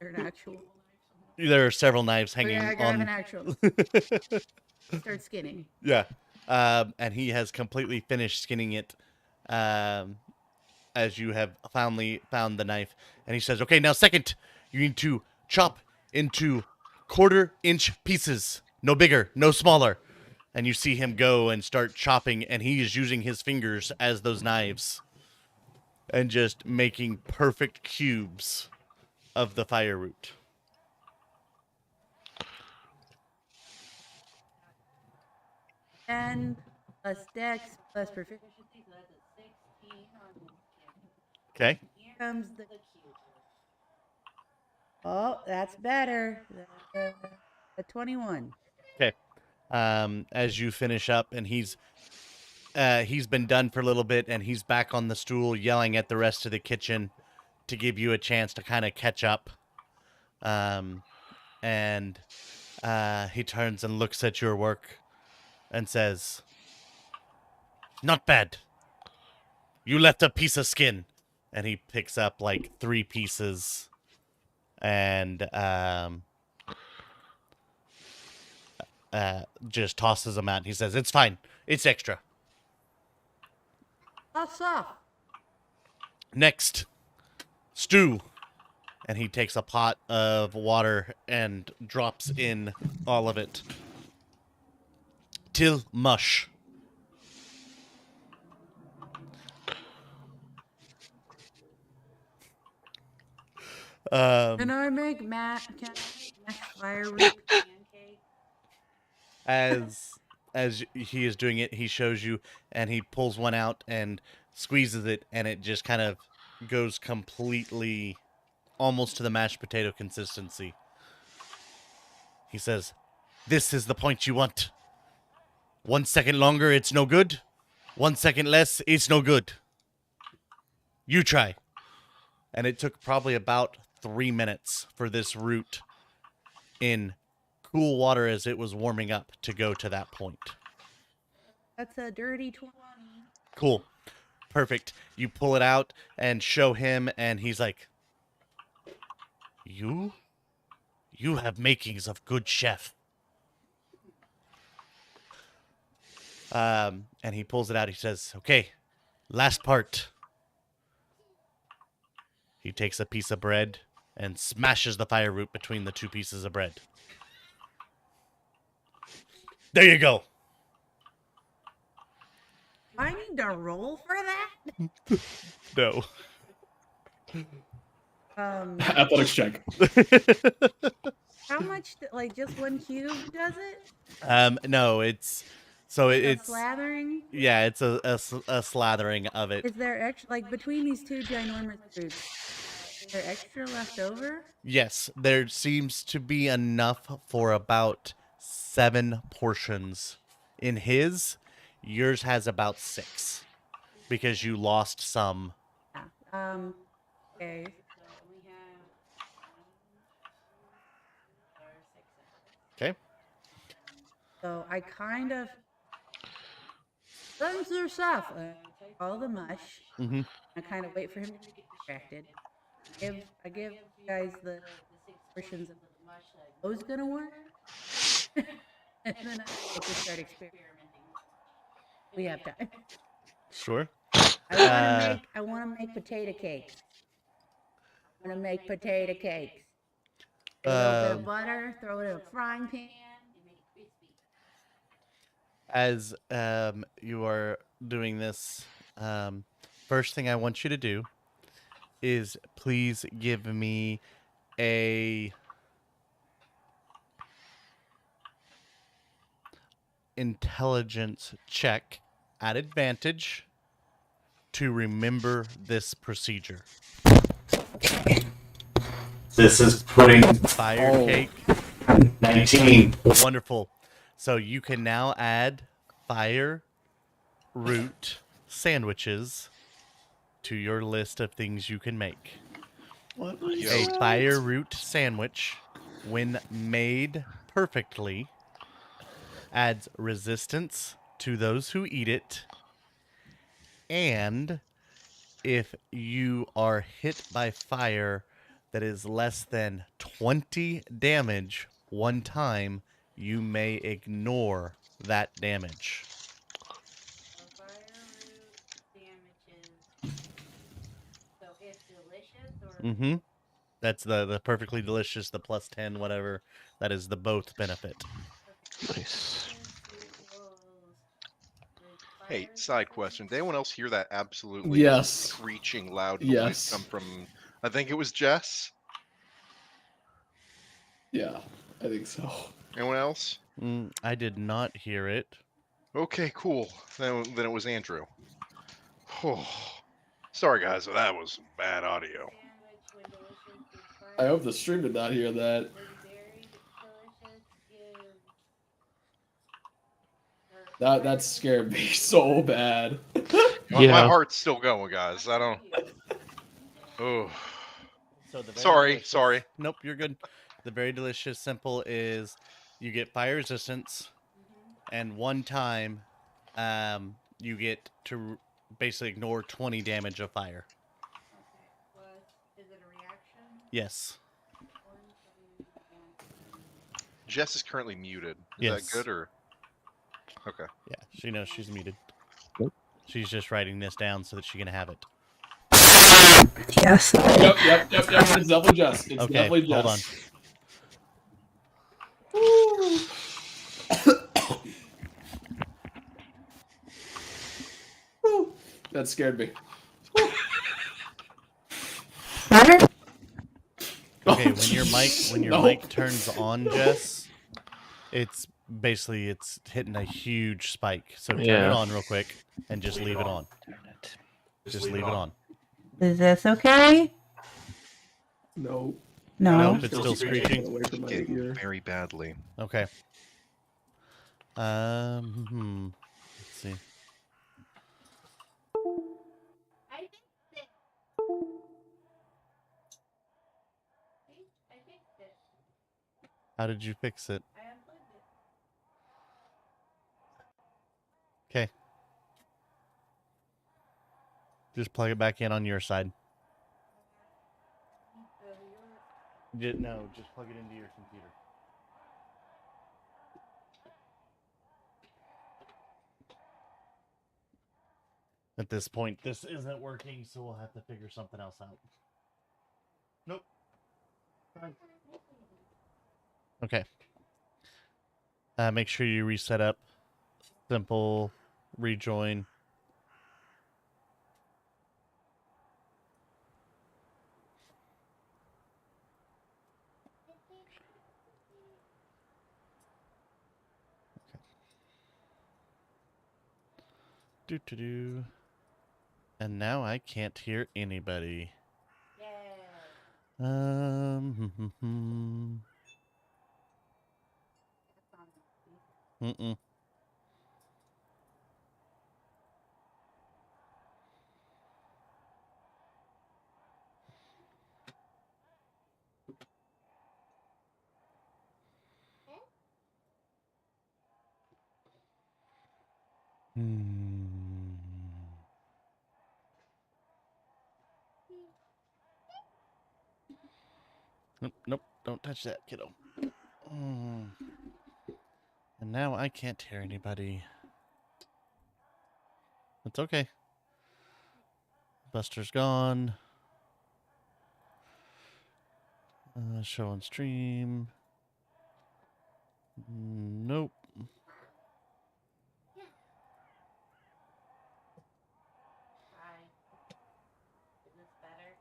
They're natural. There are several knives Oh, hanging yeah, I grab an on. actual. Start skinning. Yeah. And he has completely finished skinning it. As you have finally found the knife. And he says, okay, now second, you need to chop into 1/4-inch pieces. No bigger, no smaller. And you see him go and start chopping, and he is using his fingers as those knives. And just making perfect cubes of the fire root. And plus Dex plus proficiency, so that's a 16 on the. Okay. Here comes the cube. Oh, that's better. A 21. Okay. As you finish up, and he's been done for a little bit, and he's back on the stool yelling at the rest of the kitchen to give you a chance to kind of catch up. And he turns and looks at your work and says, not bad. You left a piece of skin. And he picks up like 3 pieces and just tosses them out. He says, it's fine. It's extra. That's off. Next, stew. And he takes a pot of water and drops in all of it. Till mush. Can I make mashed fire root pancake? As he is doing it, he shows you, and he pulls one out and squeezes it, and it just kind of goes completely almost to the mashed potato consistency. He says, this is the point you want. 1 second longer, it's no good. 1 second less, it's no good. You try. And it took probably about 3 minutes for this root in cool water as it was warming up to go to that point. That's a dirty 20. Cool. Perfect. You pull it out and show him, and he's like, You have makings of good chef. And he pulls it out. He says, okay, last part. He takes a piece of bread and smashes the fire root between the 2 pieces of bread. There you go. I need to roll for that? No. Athletics check. How much, like just 1 cube does it? No, it's Slathering? yeah, it's a slathering of it. Is there extra, like between these 2 ginormous roots, is there extra left over? Yes, there seems to be enough for about 7 portions. In his, yours has about 6 because you lost some. Yeah. Okay. So we have 6. Okay. So I kind of runs their stuff. Take all the mush. Mm-hmm. I kind of wait for him to get distracted. I give you guys the 6 portions of the mush. Like, those gonna work? And then I just start experimenting. We have time. Sure. I want to make potato cakes. I want to make potato cakes. A little bit of butter, throw it in a frying pan, and make it crispy. As you are doing this, first thing I want you to do is please give me a intelligence check at advantage to remember this procedure. This is putting Fire cake. 19. Wonderful. So you can now add fire root sandwiches to your list of things you can make. A fire root sandwich, when made perfectly, adds resistance to those who eat it, and if you are hit by fire, that is less than 20 damage one time, you may ignore that damage. So fire root damages. So if delicious or Mm-hmm. That's the perfectly delicious, the plus 10, whatever. That is the both benefit. Nice. equals the Hey, fire side resistance. question. Did anyone else hear that absolutely Yes. screeching loud noise Yes. come from, I think it was Jess? Yeah, I think so. Anyone else? I did not hear it. Okay, cool. Then it was Andrew. Oh, sorry guys, that was some bad audio. Sandwich when delicious gives fire. I hope the stream did not hear that. When buried delicious gives That scared me so bad. My Yeah. heart's still going, guys. I don't. Oh, So the very sorry, delicious- sorry. Nope, you're good. The very delicious simple is you get fire resistance, and one time, you get to basically ignore 20 damage of fire. Okay. Plus, is it a reaction? Yes. 1, 2, 1. Jess is currently muted. Is Yes. that good or? Okay. Yeah, she knows she's muted. She's just writing this down so that she can have it. Yes. Yep. It's definitely Jess. It's Okay, definitely hold on. Jess. Woo. That scared me. Okay, when your Nope. mic turns on, Jess, it's hitting a huge spike. So turn it Yeah. on real quick and just leave it on. Just leave it on. Is this okay? No. No. Nope, it's still screeching. Away from my Getting ear. very badly. Okay. Let's see. I fixed it. I fixed it. How did you fix it? I unplugged it. Okay. Just plug it back in on your side. No, just plug it into your computer. At this point, this isn't working, so we'll have to figure something else out. Nope. Fine. Okay. Make sure you reset up. Simple rejoin. Do. And now I can't hear anybody. Yeah. Mm-mm. Nope, don't touch that, kiddo. And now I can't hear anybody. It's okay. Buster's gone. Show on stream. Nope. Hi. Is this better?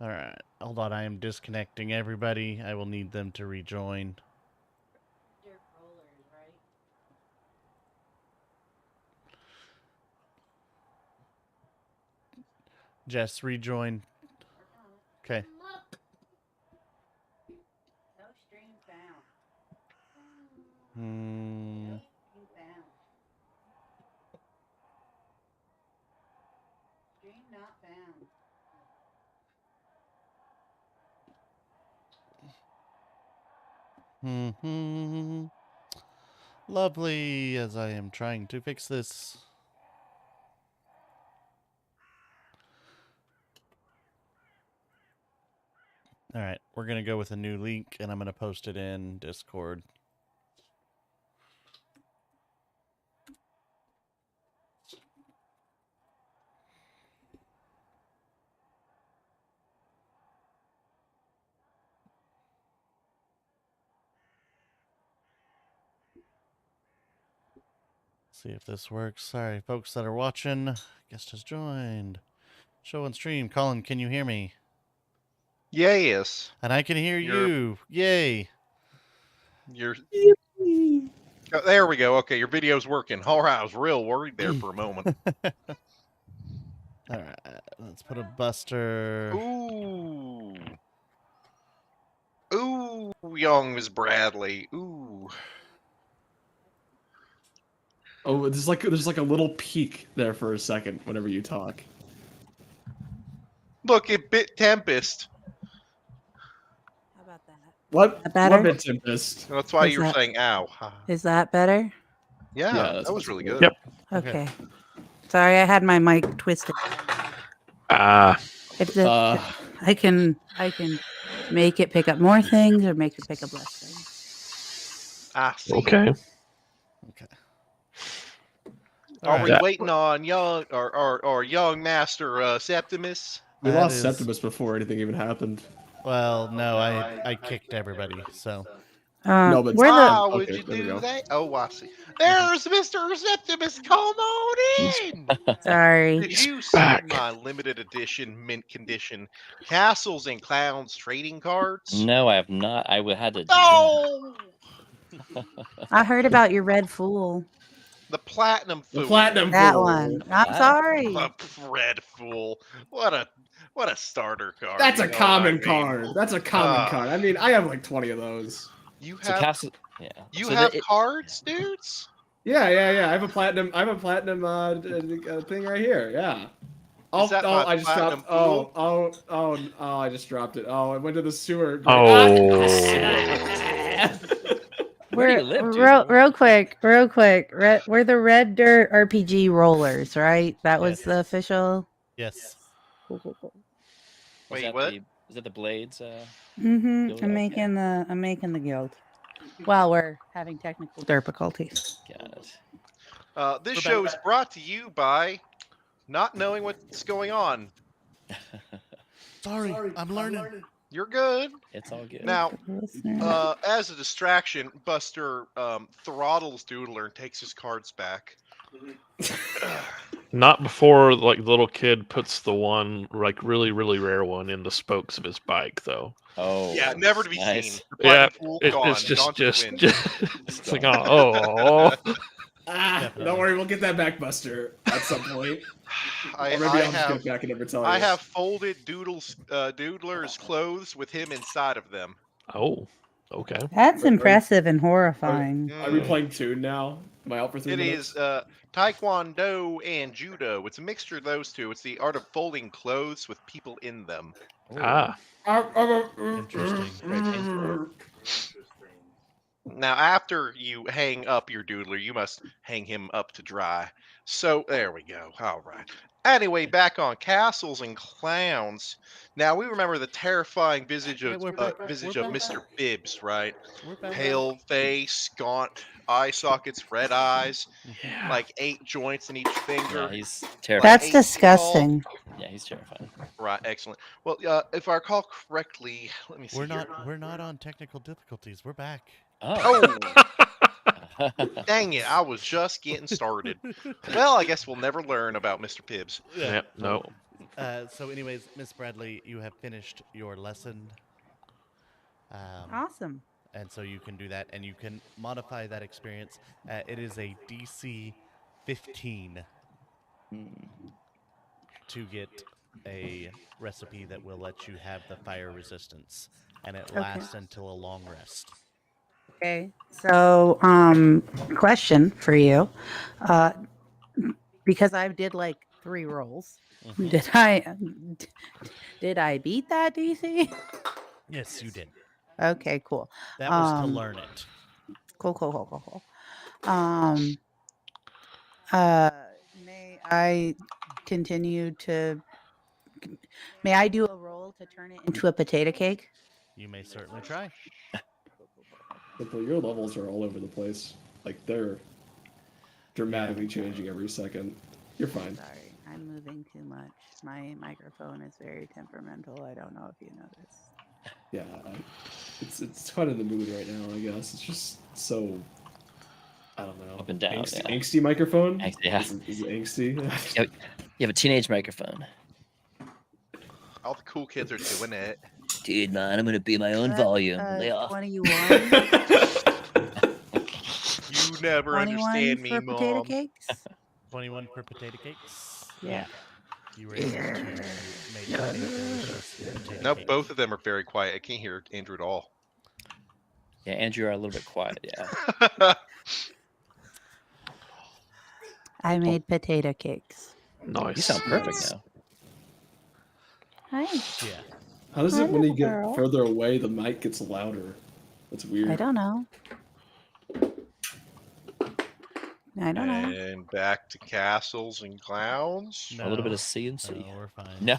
All right, hold on. I am disconnecting everybody. I will need them to rejoin. Your rollers, right? Jess, rejoin. Okay. No stream found. Stream not found. Lovely, as I am trying to fix this. All right, we're going to go with a new link, and I'm going to post it in Discord. See if this works. Sorry, folks that are watching. Guest has joined. Show and stream. Colin, can you hear me? Yes. And I can hear you. Yay. You're. Oh, there we go. Okay, your video's working. All right, I was real worried there for a moment. All right, let's put a buster. Ooh. Ooh, young Miss Bradley. Ooh. Oh, there's like a little peak there for a second whenever you talk. Look, it bit Tempest. How about that? What? That better? What bit Tempest? That's why Is you were that- saying "ow." Is that better? Yeah, that's that was really good. Yep. Okay. Sorry, I had my mic twisted. If the, I can make it pick up more things or make it pick up less things. I see. Okay. Okay. Are we Yeah. waiting on young or young Master Septimus? We That lost is- Septimus before anything even happened. Well, no, I kicked everybody, so. No, but we're the How would okay, you there we do go. that? Oh, I see. There's Mr. Septimus. Come on in. sorry. Did you see back. my limited edition mint condition Castles and Clowns trading cards? No, I have not. I would had to. No, I heard about your red fool. the platinum The fool. platinum That fool. one. I'm Wow. sorry. The red fool. What a starter card. That's you a know what I common mean? card. That's a common Ah. card. I mean, I have like 20 of those. You So have Castle, yeah. you so have cards, dudes. Yeah. I have a platinum. Thing right here. Yeah. Oh, Is that my I just platinum dropped. fool? I just dropped it. Oh, it went to the sewer. Where do you live, dude? real quick. We're the Red Dirt RPG rollers, right? That was Yes. the official. Yes. Cool. Wait, what? Is that the Blades? Mm-hmm. Guild? I'm Okay. making the guild. While we're having technical difficulties. Got it. This show is brought to you by not knowing what's going on. Sorry, I'm learning. You're good. It's all good. Now, Listener. as a distraction, Buster throttles Doodler and takes his cards back. Not before like the little kid puts the one like really rare one in the spokes of his bike though. Oh. Yeah, never to be nice. seen. The Yeah, platinum fool, it's gone, just gone to the wind. it's like oh. Don't worry, we'll get that back, Buster, at some point. I, Or maybe I I'll just have, get it back and never tell you. I have folded Doodler's clothes with him inside of them. Oh, okay. That's impressive and horrifying. Are we playing Toon now? Am I out for 3 It minutes? is Taekwondo and Judo. It's a mixture of those two. It's the art of folding clothes with people in them. Ah. Interesting. Now, after you hang up your Doodler, you must hang him up to dry. So, there we go. All right. Anyway, back on Castles and Clowns. Now, we remember the terrifying visage of we're back. Mr. Bibbs, right? We're back. Pale face, gaunt eye sockets, red eyes, Yeah. like 8 joints in each finger. Yeah, he's terrifying. That's 8 tall. disgusting. Yeah, he's terrifying. Right, excellent. Well, if I recall correctly, let me see. We're here. not on technical difficulties. We're back. Oh. Dang it! I was just getting started. Well, I guess we'll never learn about Mr. Pibbs. Yeah. No. So, anyways, Miss Bradley, you have finished your lesson. Awesome. And so you can do that, and you can modify that experience. It is a DC 15 to get a recipe that will let you have the fire resistance, and it lasts until a long rest. Okay. So, question for you. Because I did like 3 rolls. Mhm. Did I beat that DC? Yes, you did. Okay, cool. That was to learn it. Cool. May I continue to may I do a roll to turn it into a potato cake? You may certainly try. But your levels are all over the place. Like they're dramatically changing every second. You're fine. Sorry, I'm moving too much. My microphone is very temperamental. I don't know if you noticed. Yeah, it's kind of the mood right now. I guess it's just so. I don't know. Up and down, Angsty, yeah. angsty microphone. Yeah. Is it angsty? You have a teenage microphone. All the cool kids are doing it. Dude, man, I'm gonna be my own volume. Lay off. 21. You never 21 understand me, for potato Mom. cakes? 21 for potato cakes. Yeah. You were able to make a delicious potato No, cake. both of them are very quiet. I can't hear Andrew at all. Yeah, Andrew are a little bit quiet. Yeah. I made potato cakes. Nice. You sound perfect Nice. now. Hi. Yeah. How does it when you get Girl. further away, the mic gets louder? That's weird. I don't know. I don't know. And back to castles and clowns. A little bit No. of CNC. No, we're fine. No.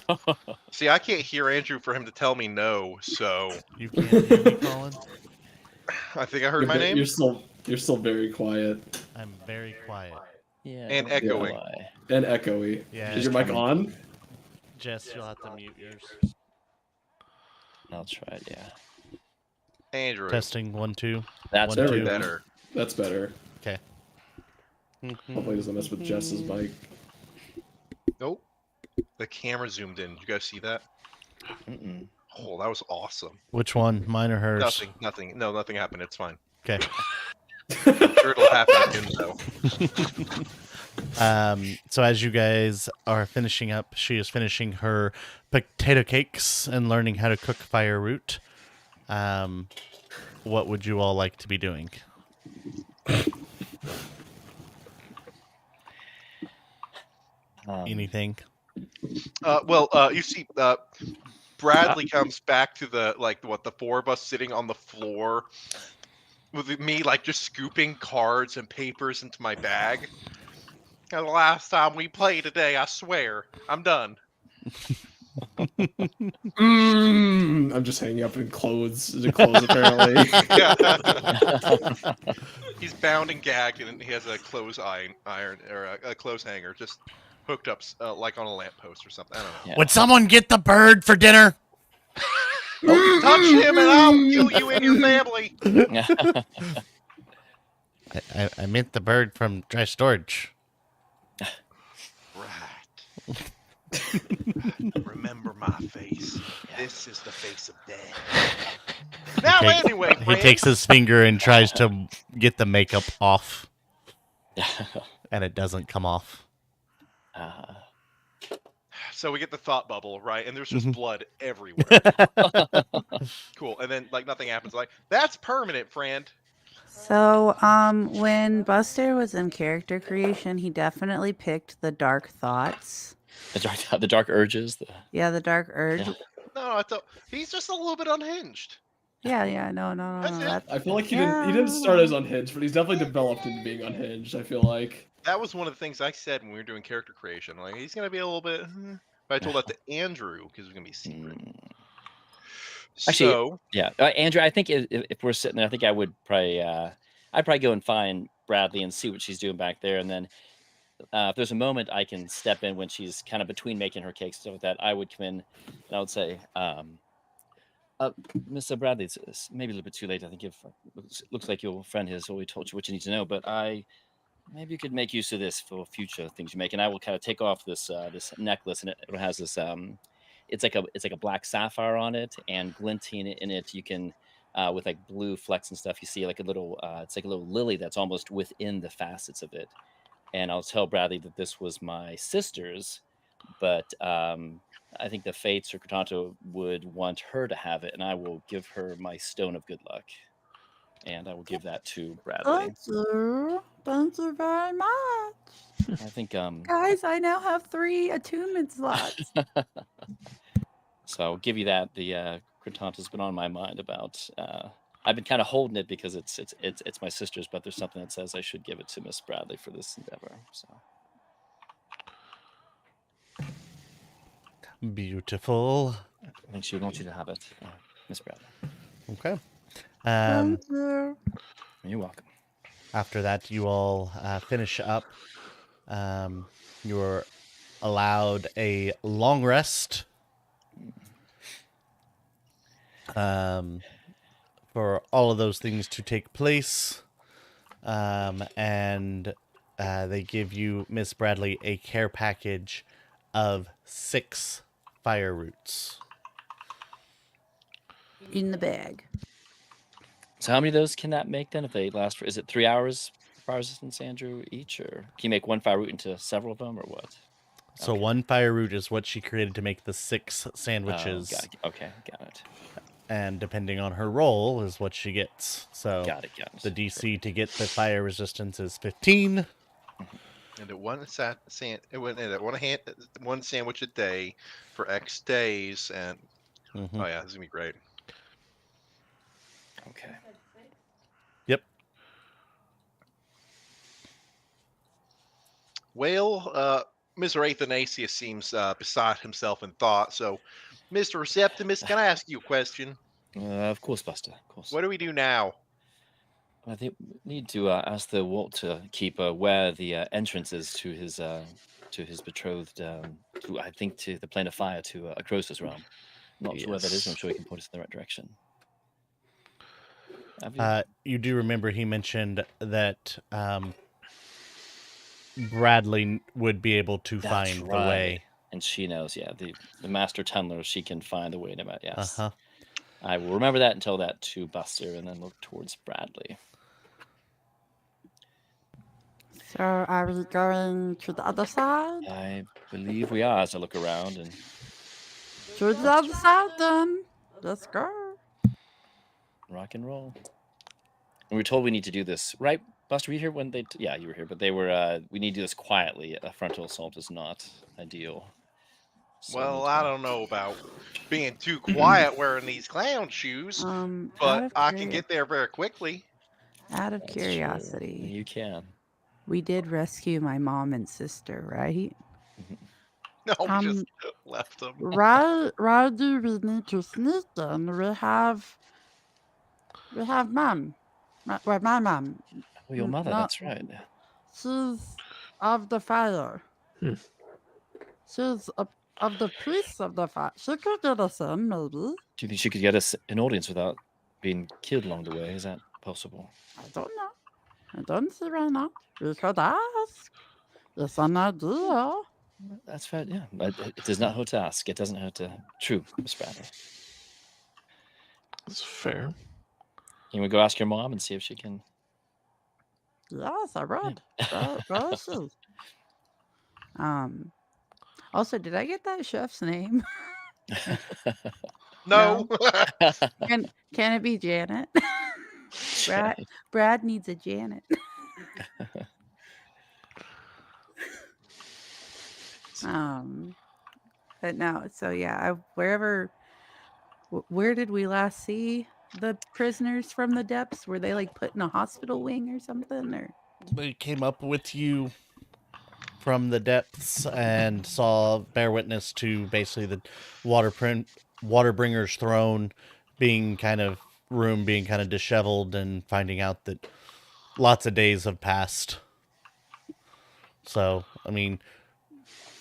See, I can't hear Andrew for him to tell me no, so You can't hear me, Colin? I think I heard You're my ve- name. You're still very quiet I'm very quiet. Yeah. And I don't know echoing. why. and echoey. Yeah. Is your mic on? Jess, you'll have to mute yours. I'll try it. Yeah. Andrew. Testing 1, 2. That's There we Way go. better. That's better. Okay. Hopefully it doesn't mess with Jess's mic. Nope. The camera zoomed in. You guys see that? Mm-mm. Oh, that was awesome. Which one? Mine or hers? Nothing. No, nothing happened. It's fine. Okay. I'm sure it'll happen again, though. So as you guys are finishing up, she is finishing her potato cakes and learning how to cook fire root. What would you all like to be doing? Anything? You see, Bradley comes back to the 4 of us sitting on the floor with me, just scooping cards and papers into my bag. And the last time we played today, I swear, I'm done. I'm just hanging up in clothes. Apparently. He's bound and gagged, and he has a clothes iron or a clothes hanger just hooked up, like on a lamppost or something. I don't know. Yeah. Would someone get the bird for dinner? Touch him, and I'll kill you and your family. I meant the bird from dry storage. Right. Remember my face. This is the face of death. Now, anyway, He friends, takes his finger and tries to get the makeup off, and it doesn't come off. so we get the thought bubble, right? And there's just Mhm. blood everywhere. Cool. And then nothing happens. That's permanent, friend. So, when Buster was in character creation, he definitely picked the dark thoughts. The dark urges. Yeah, the dark urge. Yeah. No, I thought he's just a little bit unhinged. Yeah, no. That's it. I feel like he didn't start as unhinged, but he's definitely developed into being unhinged. I feel like. That was one of the things I said when we were doing character creation. He's gonna be a little bit. But I told that to Andrew because it's gonna be secret. Actually, So yeah, Andrew, I think if we're sitting there, I think I would probably, I'd probably go and find Bradley and see what she's doing back there, and then if there's a moment I can step in when she's kind of between making her cakes, stuff like that, I would come in and I would say, Mr. Bradley, it's maybe a little bit too late. I think looks like your friend has already told you what you need to know, but maybe you could make use of this for future things you make. And I will kind of take off this this necklace, and it has this it's like a black sapphire on it, and glinting in it you can with like blue flecks and stuff, you see like a little it's like a little lily that's almost within the facets of it. And I'll tell Bradley that this was my sister's, but I think the fates or Kratanto would want her to have it, and I will give her my stone of good luck. and I will give that to Bradley. Thank you very much. I think Guys, I now have 3 attunement slots. so I'll give you that. The Critant has been on my mind about. I've been kind of holding it because it's my sister's, but there's something that says I should give it to Miss Bradley for this endeavor. So Beautiful. I think she wants you to have it, Miss Bradley. Okay. Thank you. You're welcome. After that, you all finish up. You're allowed a long rest. For all of those things to take place. And they give you, Miss Bradley, a care package of 6 fire roots. In the bag. So how many of those can that make then? If they last for, is it 3 hours fire resistance, Andrew, each, or can you make one fire root into several of them, or what? So Okay. 1 fire root is what she created to make the 6 sandwiches. Got it. Okay, got it. And depending on her roll is what she gets. So Got it. the DC to get the fire resistance is 15. And at one sandwich a day for X days, and oh yeah, this is gonna be great. Okay. Yep. Well, Mr. Athanasius seems beside himself in thought. So, Mr. Receptimus, can I ask you a question? Of course, Buster. Of course. What do we do now? I think we need to ask the Walt to keep where the entrance is to his betrothed. To, I think, to the plane of fire to Acrosis realm. I'm not sure where that is. But I'm sure he can point us in the right direction. You do remember he mentioned that Bradley would be able to find the way. And she knows, yeah, the master tunneler, she can find the way to that, yes. Uh-huh. I will remember that and tell that to Buster and then look towards Bradley. So are we going to the other side? I believe we are as I look around and To the other side then. Let's go. rock and roll. And we're told we need to do this, right? Buster, were you here when they... yeah, you were here, but they were... we need to do this quietly. A frontal assault is not ideal. So well, I don't know about being too quiet wearing these clown shoes, but I can get there very quickly. Out of curiosity. You can. We did rescue my mom and sister, right? No, we just left them. Why do we need to sneak in? We have mom. Well, my mom. Oh, your mother, that's right. She's of the fire. She's of the priests of the fire. She could get us in, maybe. Do you think she could get us an audience without being killed along the way? Is that possible? I don't know. I don't see why not. We could ask. It's an idea. That's fair, yeah. But it does not hurt to ask. It doesn't hurt to... True, Miss Bradley. That's fair. Can we go ask your mom and see if she can... Yes, I would. Where is she? Also, did I get that chef's name? No. Can it be Janet? Brad needs a Janet. But no, so yeah, where did we last see the prisoners from the depths? Were they like put in a hospital wing or something? Or they came up with you from the depths and bear witness to basically the Waterbringer's throne being kind of disheveled, and finding out that lots of days have passed. So, I mean,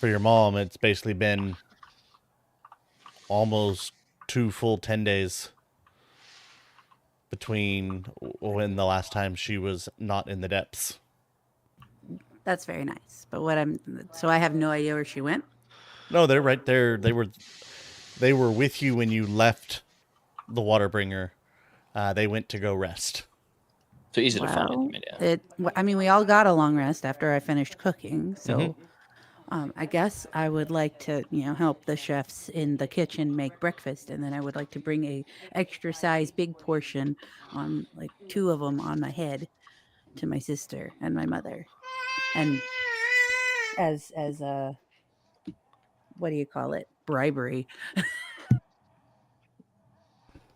for your mom, it's basically been almost 2 full 10 days between when the last time she was not in the depths. that's very nice. But so I have no idea where she went. No, they're right there. They were with you when you left the Waterbringer. They went to go rest. So easy to find. I mean, we all got a long rest after I finished cooking. So, I guess I would like to, help the chefs in the kitchen make breakfast, and then I would like to bring a extra size big portion on like 2 of them on my head to my sister and my mother, and as what do you call it, bribery.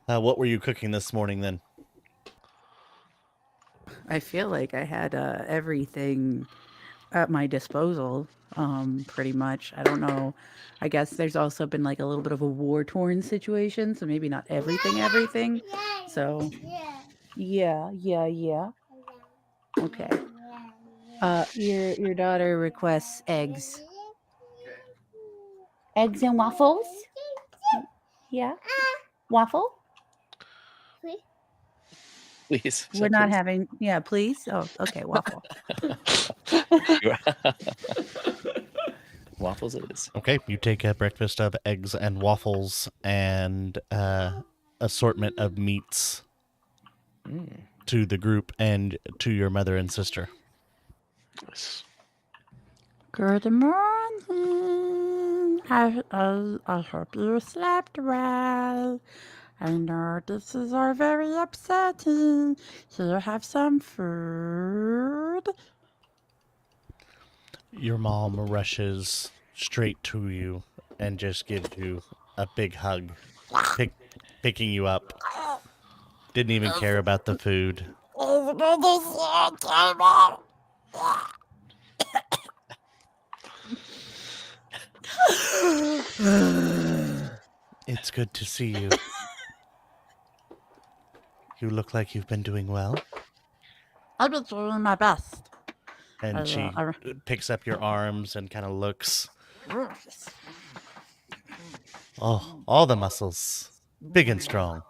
What were you cooking this morning then? I feel like I had everything at my disposal, pretty much. I don't know. I guess there's also been like a little bit of a war-torn situation, so maybe not everything. So, yeah. Okay. Your daughter requests eggs. Eggs and waffles? Yeah. Waffle? Please. We're not having. Yeah, please. Oh, okay. Waffle. Waffles it is. Okay, you take a breakfast of eggs and waffles and assortment of meats to the group and to your mother and sister. Nice. Good morning. I hope you slept well. I know this is all very upsetting. Here, have some food. Your mom rushes straight to you and just gives you a big hug, picking you up. Didn't even care about the food. It's good to see you. You look like you've been doing well. I've been doing my best. And she picks up your arms and kind of looks. Oh, all the muscles. Big and strong.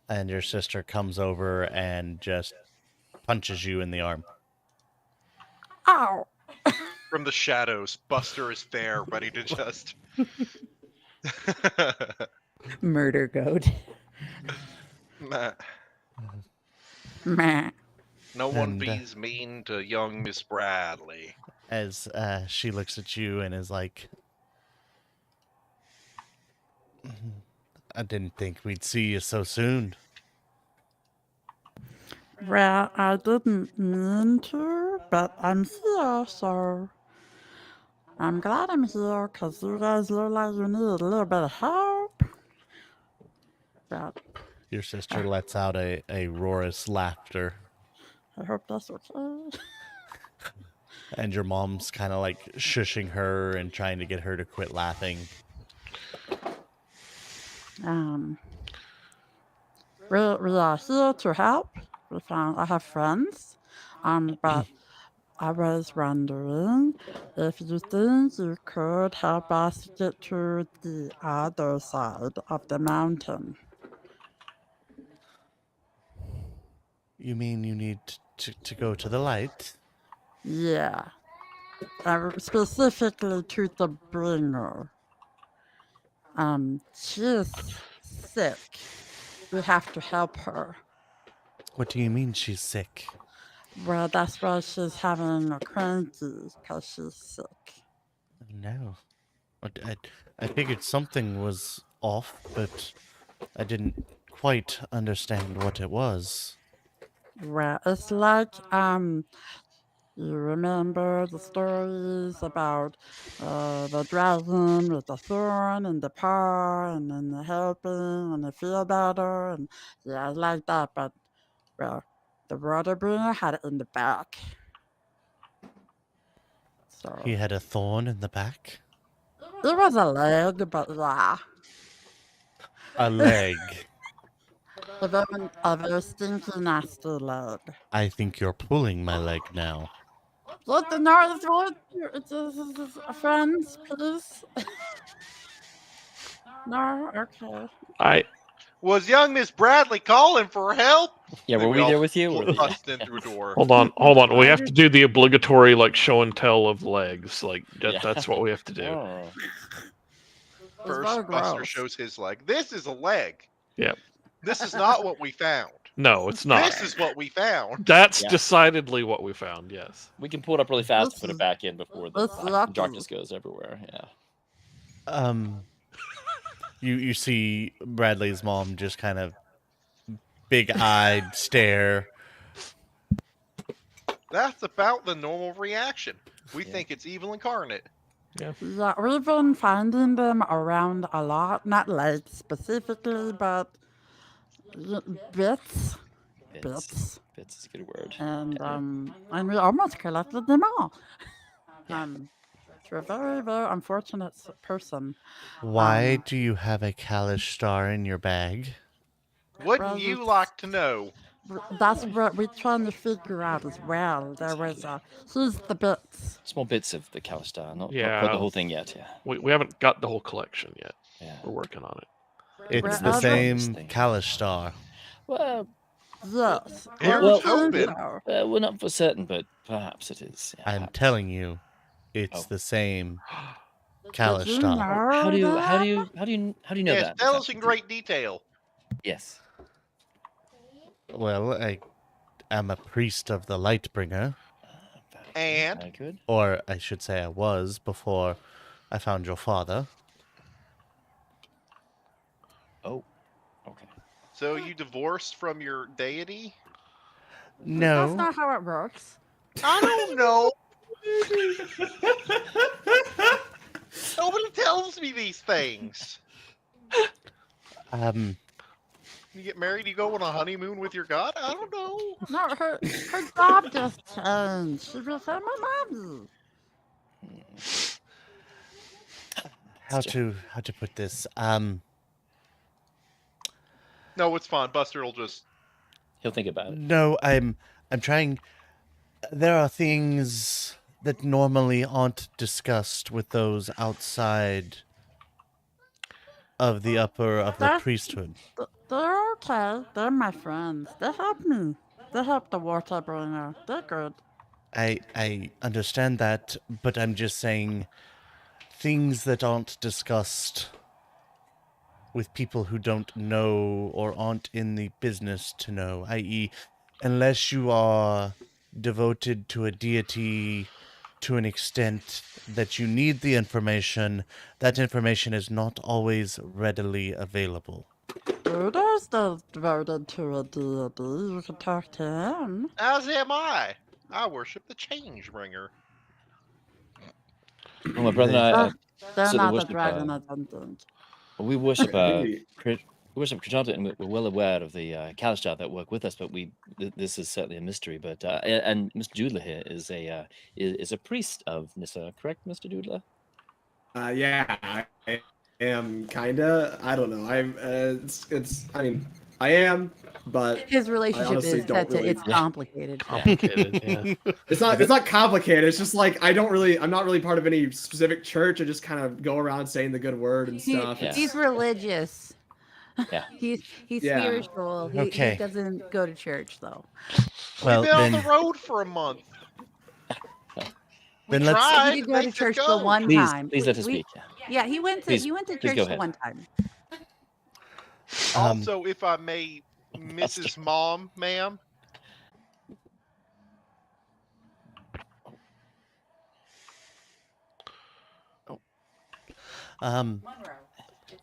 And your sister comes over and just punches you in the arm. Ow! From the shadows, Buster is there, ready to just Murder goat. Meh. Meh. No one And, bees mean to young Miss Bradley. As she looks at you and is like, I didn't think we'd see you so soon. Well, I didn't mean to, but I'm here, so I'm glad I'm here because you guys look like you need a little bit of help. But Your sister lets out a roarous laughter. I hope that's okay. And your mom's kind of like shushing her and trying to get her to quit laughing. We are here to help. I have friends, but I was wondering if you think you could help us get to the other side of the mountain. You mean you need to go to the light? Yeah. Specifically to the bringer. She's sick. We have to help her. What do you mean she's sick? Well, that's why she's having a cranky, because she's sick. No. I figured something was off, but I didn't quite understand what it was. Well, it's like, you remember the stories about the dragon with the thorn and the paw and then the helping and the feel better and yeah, it's like that, but well, the water bringer had it in the back. So He had a thorn in the back? it was a leg, but yeah. A leg. A very stinky, nasty leg. I think you're pulling my leg now. Let the noise what? Friends, please. No? Okay. Was young Miss Bradley calling for help? Yeah, were we all there with you? Or... bust in through a door. Hold on. We have to do the obligatory like show and tell of legs. Like that's what we have to do. Oh. First, Buster shows his leg. This is a leg. Yep. This is not what we found. No, it's not. This is what we found. That's Yeah. decidedly what we found. Yes. We can pull it up really fast This and put it is- back in before the that's lucky. darkness goes everywhere. Yeah. You see Bradley's mom just kind of big-eyed stare. That's about the normal reaction. We Yeah. think it's evil incarnate. Yeah, we've been finding them around a lot. Not like specifically, but bits. Bits is a good word. And we almost collected them all. To a very, very unfortunate person. Why do you have a Kalish star in your bag? Wouldn't you like to know? That's what we're trying to figure out as well. There was here's the bits. Small bits of the Kalistar, not Yeah. quite the whole thing yet. Yeah. We haven't got the whole collection yet. Yeah. We're working on it. It's Well, the I same don't- Kalish star. Well, Yes. Aaron's Well- hoping. we're not for certain, but perhaps it is. Yeah, I'm perhaps. telling you, it's Oh. the same Did Kalish you star. know How do you know Yes, that? tell us in great detail. Yes. Well, I am a priest of the Lightbringer, And? Very good. or I should say I was before I found your father. Oh. Okay. So you divorced from your deity? That's No, not how it works. I don't know. Nobody tells me these things. You get married, you go on a honeymoon with your god? I don't know. No, her job just changed. She became a mommy. how to put this? No, it's fine. Buster will just. He'll think about it. No, I'm trying. There are things that normally aren't discussed with those outside of the upper of the That's- priesthood. They're okay. They're my friends. They help me. They help the water bringer. They're good. I understand that, but I'm just saying things that aren't discussed with people who don't know or aren't in the business to know, i.e., unless you are devoted to a deity to an extent that you need the information, that information is not always readily available. Buddha's still devoted to a deity. You can talk to him. As am I. I worship the change bringer. Well, my brother and I, They're so they not the worship, dragon, I don't think. we worship Hey. we worship Krishna, and we're well aware of the Kalistar that work with us. But this is certainly a mystery. But and Mr. Doodler here is a priest of Nissa, correct, Mr. Doodler? Yeah, I am kinda. I don't know. I'm. I mean, I am, but His relationship honestly is don't that really- it's complicated. Complicated, yeah. it's not complicated. It's just like I'm not really part of any specific church. I just kind of go around saying the good word and stuff. Yeah. He's religious. Yeah. He's Yeah. spiritual. He Okay. doesn't go to church though. Well, We've been on then, the road for a month. We Then let's- tried. He did go to Makes it church go. the one Please, time. please let us We- speak. Yeah. Yeah, he went to Please- church please the go ahead. one time. Also, if I may, Mrs. Mom, ma'am.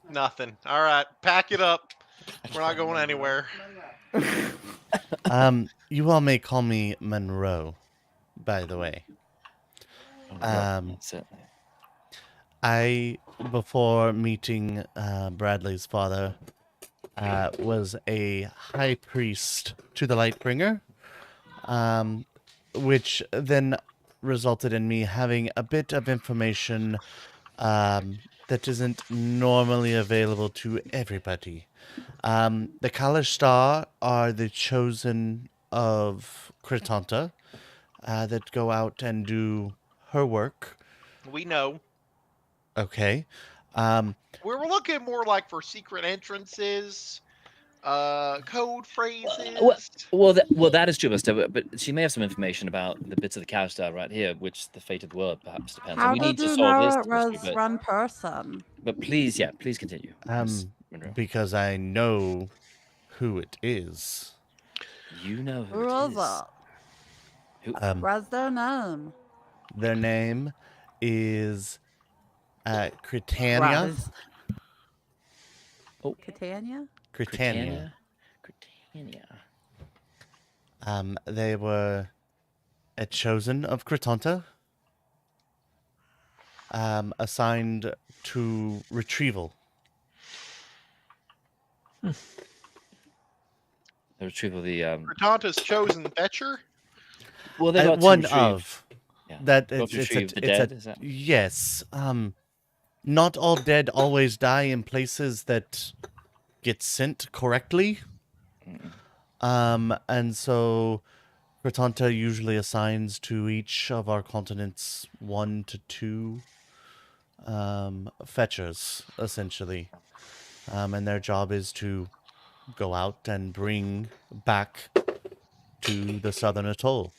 Nothing. All right, pack it up. We're not going anywhere. You all may call me Monroe, by the way. Certainly. I, before meeting Bradley's father, was a high priest to the Lightbringer, which then resulted in me having a bit of information that isn't normally available to everybody. The Kalish Star are the chosen of Kritanta that go out and do her work. We know. Okay. We were looking more like for secret entrances, code phrases. Well, that is true, but she may have some information about the bits of the Kalistar right here, which the fate of the world perhaps depends on. How We need did to you solve know this it was mystery, one person? but please, please continue. Miss Monroe. Because I know who it is. You know who Who it is is. it? Who? What's their name? Their name is What Critania. is Oh, Catania? Critania. Critania. They were a chosen of Critanta, assigned to retrieval. The retrieval of the Ratanta's chosen fetcher. Well, they got to One retrieve. of Yeah. that Go it's to retrieve the it's dead. a Is that? yes. Not all dead always die in places that get sent correctly. And so Critanta usually assigns to each of our continents 1 to 2 fetchers, essentially. And their job is to go out and bring back to the southern atoll,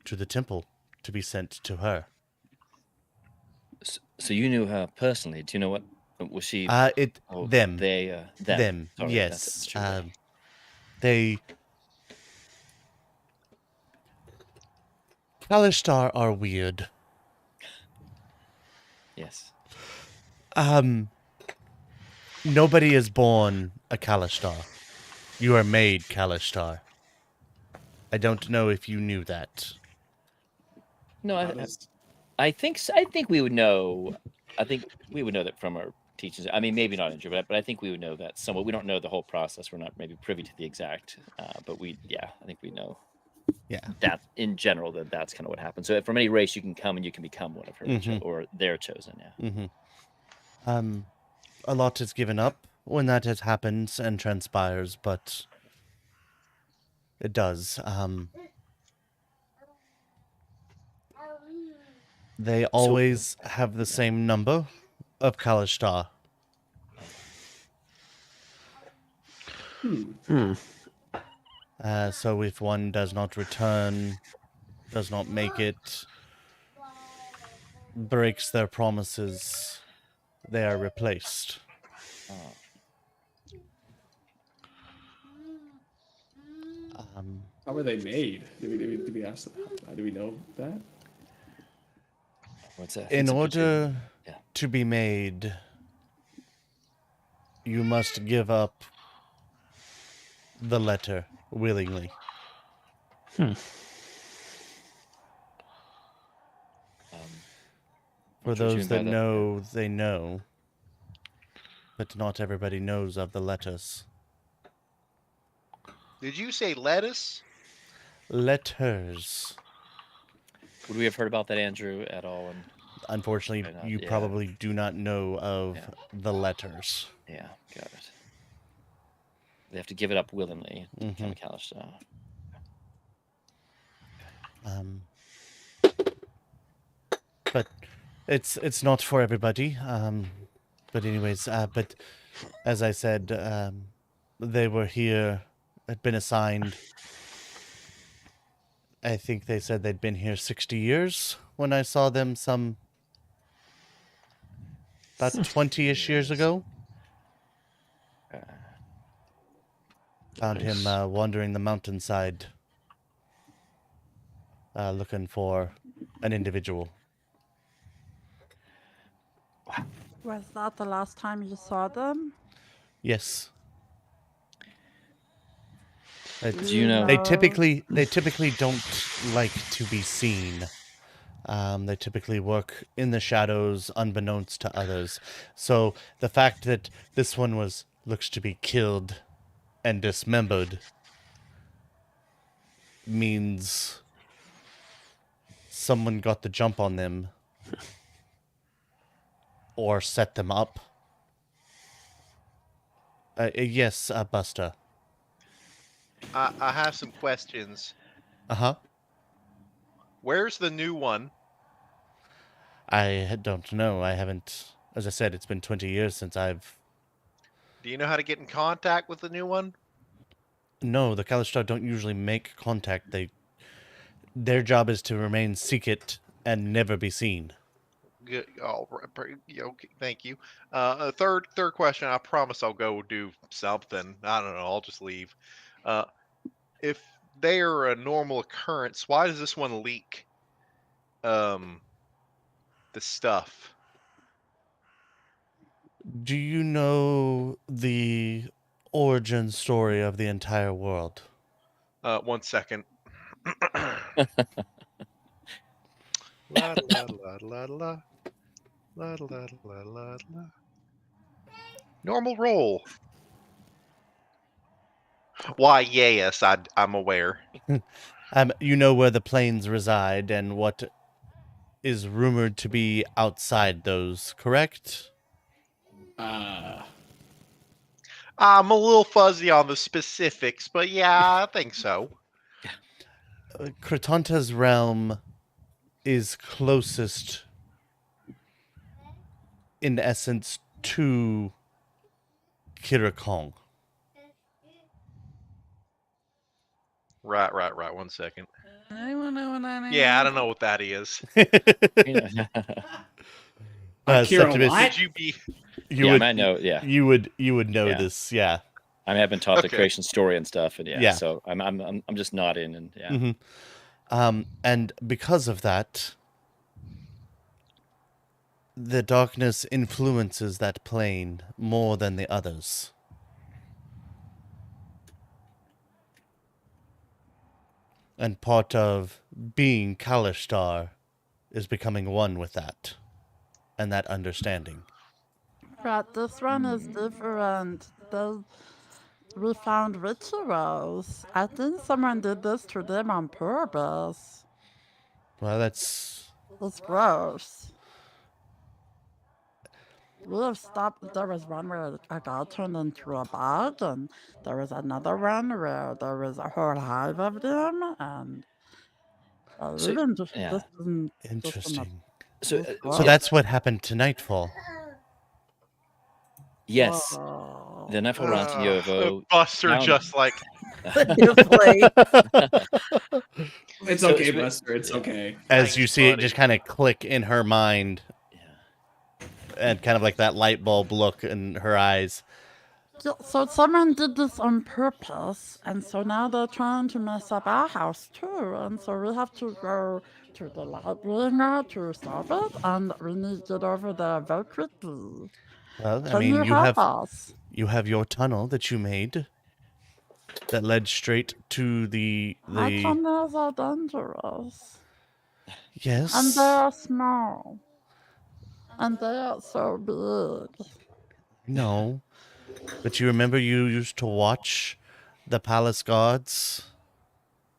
to the temple, to be sent to her. So you knew her personally. Do you know what was she? Oh, Them. They Them. Sorry, Yes. that's true. They Kalishtar are weird. Yes. Nobody is born a Kalishtar. You are made Kalishtar. I don't know if you knew that. No, I think we would know. I think we would know that from our teachings. I mean, maybe not Andrew, but I think we would know that somewhat. We don't know the whole process. We're not maybe privy to the exact, but I think we know. Yeah. That in general, that's kind of what happens. So from any race, you can come and you can become one of her, or they're chosen. Yeah. A lot is given up when that has happened and transpires, but it does. They always have the same number of Kalishtar. So if one does not return, does not make it, breaks their promises, they are replaced. How were they made? Did we ask that? Do we know that? What's that? In order to be made, you must give up the letter willingly. For those that know, they know. But not everybody knows of the letters. Did you say lettuce? Letters. Would we have heard about that, Andrew, at all? And unfortunately, you probably do not know of the letters. Yeah, got it. They have to give it up willingly to become a Kalishtar. But it's not for everybody. But anyways, but as I said, they were here, had been assigned. I think they said they'd been here 60 years when I saw them about 20-ish years ago. Found him wandering the mountainside, looking for an individual. Was that the last time you saw them? Yes. Do you know? They typically don't like to be seen. They typically work in the shadows, unbeknownst to others. So the fact that this one looks to be killed and dismembered means someone got the jump on them or set them up. Yes, Buster. I have some questions. Uh-huh. Where's the new one? I don't know. I haven't... As I said, it's been 20 years since I've... Do you know how to get in contact with the new one? No, the Kalishtar don't usually make contact. Their job is to remain secret and never be seen. Good. Oh, okay. Thank you. Third question. I promise I'll go do something. I don't know. I'll just leave. if they are a normal occurrence, why does this one leak the stuff? Do you know the origin story of the entire world? 1 second. La la la la la la la la la la. Normal roll. Why, yes, I'm aware. You know where the planes reside and what is rumored to be outside those, correct? I'm a little fuzzy on the specifics, but yeah, I think so. Kratonta's realm is closest, in essence, to Kirakong. Right. 1 second. Yeah, I don't know what that is. Septimus, what? Did you be? You I would might know. Yeah, you would know Yeah. this, yeah. I mean, I've been taught the Okay. creation story and stuff, and Yeah. so I'm just nodding, and yeah. And because of that, the darkness influences that plane more than the others. And part of being Kalishtar is becoming one with that and that understanding. But this one is different. We found rituals. I think someone did this to them on purpose. Well, that's... It's gross. We have stopped. There was one where a guy turned into a bug, and there was another one where there was a whole hive of them, and So, even just yeah. this isn't interesting. So, this So that's what happened to Nightfall. yes, Whoa. the Nightfall round to Yovo. Buster found- just like It's So- okay, so- Buster. It's okay. As Thanks, you see it buddy. just kind of click in her mind Yeah. and kind of like that light bulb look in her eyes. So someone did this on purpose, and so now they're trying to mess up our house too, and so we have to go to the library now to solve it, and we need to get over there very quickly. Well, I Can mean, you you help have us? you have your tunnel that you made that led straight to the Our tunnels are dangerous, and yes. they are small, and they are so big. No. But you remember you used to watch the palace guards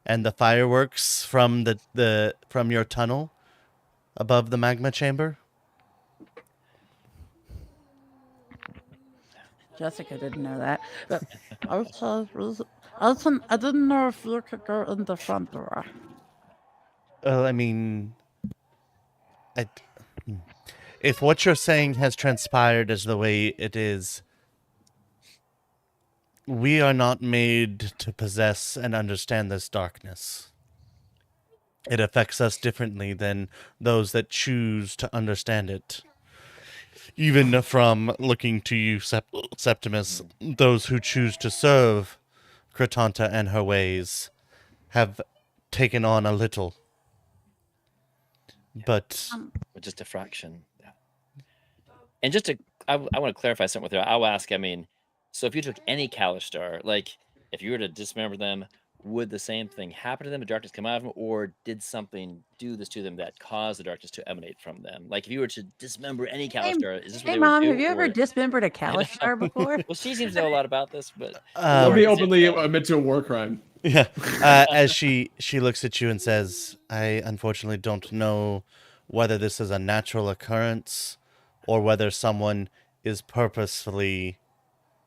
and the fireworks from from your tunnel above the magma chamber? Jessica didn't know that, but okay. I didn't know if you could go in the front door. Well, I mean, if what you're saying has transpired as the way it is, we are not made to possess and understand this darkness. It affects us differently than those that choose to understand it. Even from looking to you, Septimus, those who choose to serve Kratonta and her ways have taken on a little. But just a fraction. Yeah. And just to, I want to clarify something with her. I'll ask. I mean, so if you took any Kalishtar, like if you were to dismember them, would the same thing happen to them? The darkness come out of them, or did something do this to them that caused the darkness to emanate from them? Like if you were to dismember any Kalishtar, is this what Hey, they Mom, would do? have you ever or- dismembered a Kalishtar before? Well, she seems to know a lot about this, but Don't or be is it, openly admit to a war crime. yeah, as she looks at you and says, "I unfortunately don't know whether this is a natural occurrence or whether someone is purposefully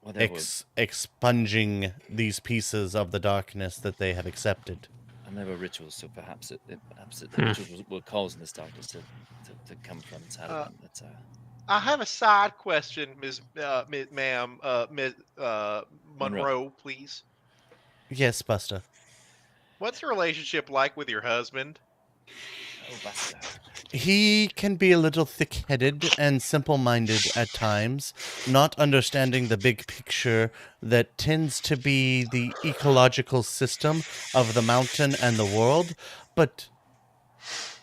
well, that would- expunging these pieces of the darkness that they have accepted." I remember rituals, so perhaps the rituals will cause this darkness to come from inside of them. That's I have a side question, Ms. Ma'am, Ms. Monroe, please. Yes, Buster. What's your relationship like with your husband? oh, Buster. He can be a little thick-headed and simple-minded at times, not understanding the big picture that tends to be the ecological system of the mountain and the world, but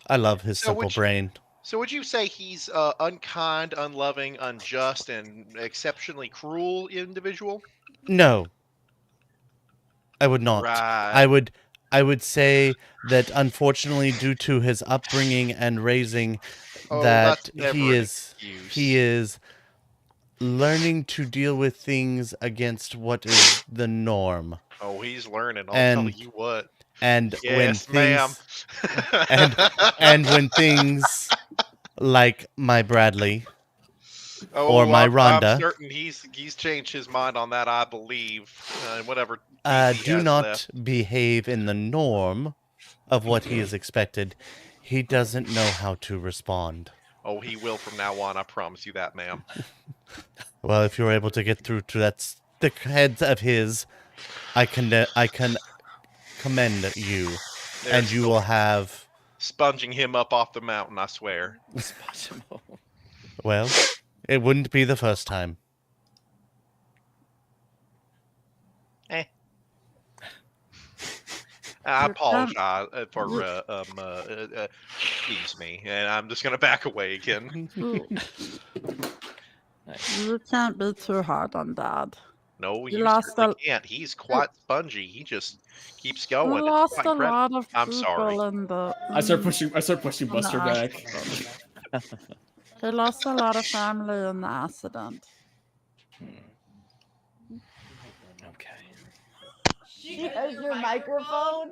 I love his So simple brain. So would you say he's unkind, unloving, unjust, and exceptionally cruel individual? No, I would not. Right. I would say that unfortunately, due to his upbringing and raising, Oh, that's that never he an is excuse. learning to deal with things against what is the norm. Oh, he's learning. I'll tell And you what. and when Yes, ma'am. things and when things like my Bradley or Oh, my I'm Rhonda certain he's changed his mind on that. I believe. Whatever piece he do has not left. behave in the norm of what he is expected, he doesn't know how to respond. Oh, he will from now on. I promise you that, ma'am. Well, if you're able to get through to that thick head of his, I can commend you, There's and you no will have. sponging him up off the mountain. I swear. Well, it wouldn't be the first time. I You apologize for you- excuse me, and I'm just gonna back away again. You can't be too hard on Dad. No, You you lost certainly a- can't. He's quite spongy. He just keeps You going. It's lost quite a incredible. lot of I'm people sorry. in the. I start pushing in the Buster back. accident. He lost a lot of family in the accident. Okay. She has your microphone.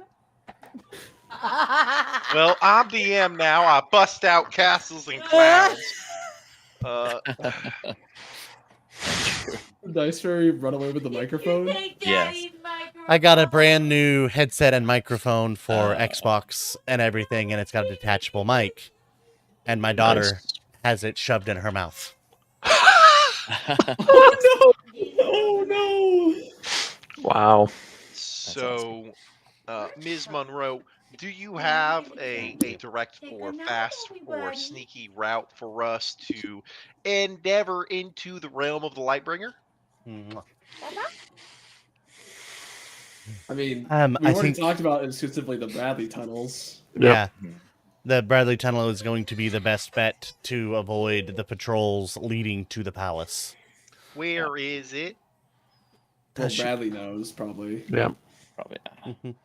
Well, I'm DM now. I bust out castles and clowns. Dice Fairy run away with the microphone. Yes. I got a brand new headset and microphone for Xbox and everything, and it's got a detachable mic. And my daughter has it shoved in her mouth. Oh no! Oh no! Wow. So, Ms. Monroe, do you have a direct or fast or sneaky route for us to endeavor into the realm of the Lightbringer? I mean, I we already think- talked about exclusively the Bradley tunnels. Yeah. The Bradley Tunnel is going to be the best bet to avoid the patrols leading to the palace. Where is it? Well, Bradley knows, probably. Yeah. Probably not.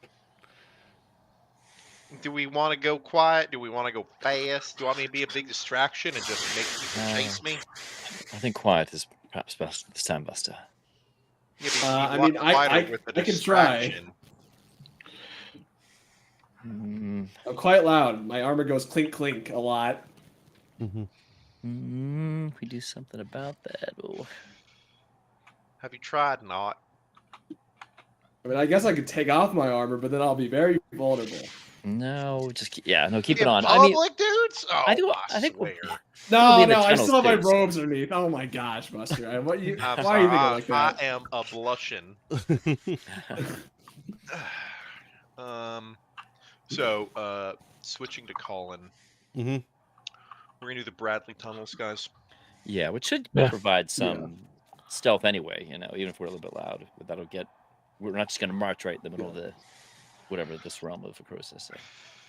Do we want to go quiet? Do we want to go fast? Do you want me to be a big distraction and just make people chase me? I think quiet is perhaps best this time, Buster. Yeah, but I you mean, want the fighter with the I can try. distraction. I'm quite loud. My armor goes clink clink a lot. We do something about that. Oh. Have you tried not? I mean, I guess I could take off my armor, but then I'll be very vulnerable. No, just keep it In on. public, dudes? Oh, I do. I I think. swear. No, leave the no, I tunnels still have my too. robes underneath. Oh my gosh, Buster. Why are you I'm thinking sorry, like that? I am a blushing. So, switching to Colin. Mhm. We're gonna do the Bradley tunnels, guys. Yeah, which should Yeah. provide some stealth anyway. You know, even if we're a little bit loud, that'll get. We're not just going to march right in the middle of the whatever this realm of Acrosis. So.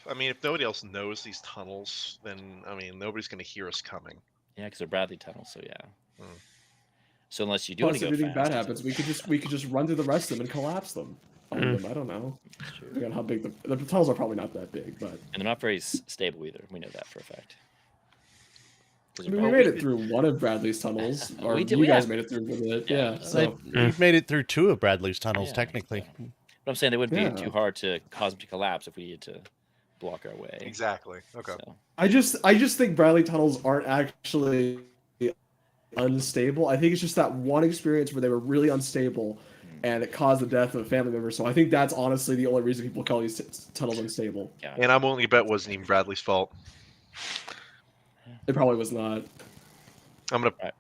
I mean, if nobody else knows these tunnels, then I mean, nobody's gonna hear us coming. Yeah, because they're Bradley tunnels. So yeah. Mm. So unless you do want Plus, to if go anything fast, bad happens, we could just run through the rest of them and collapse them. All of them, I don't know. That's true. Depending on how big the tunnels are, probably not that big, but And they're not very stable either. We know that for a fact. 'Cause I they're mean, we Bradley- made it through one of Bradley's tunnels, or We did, you guys yeah. made it through with it. Yeah. Yeah. So So we've made it through 2 of Bradley's tunnels, Yeah, technically. so- But I'm saying they wouldn't Yeah. be too hard to cause them to collapse if we needed to block our way. Exactly. Okay. So, I just think Bradley tunnels aren't actually unstable. I think it's just that one experience where they were really unstable, and it caused the death of a family member. So I think that's honestly the only reason people call these tunnels unstable. yeah. And I'm willing to bet it wasn't even Bradley's fault. It probably was not. I'm gonna Right.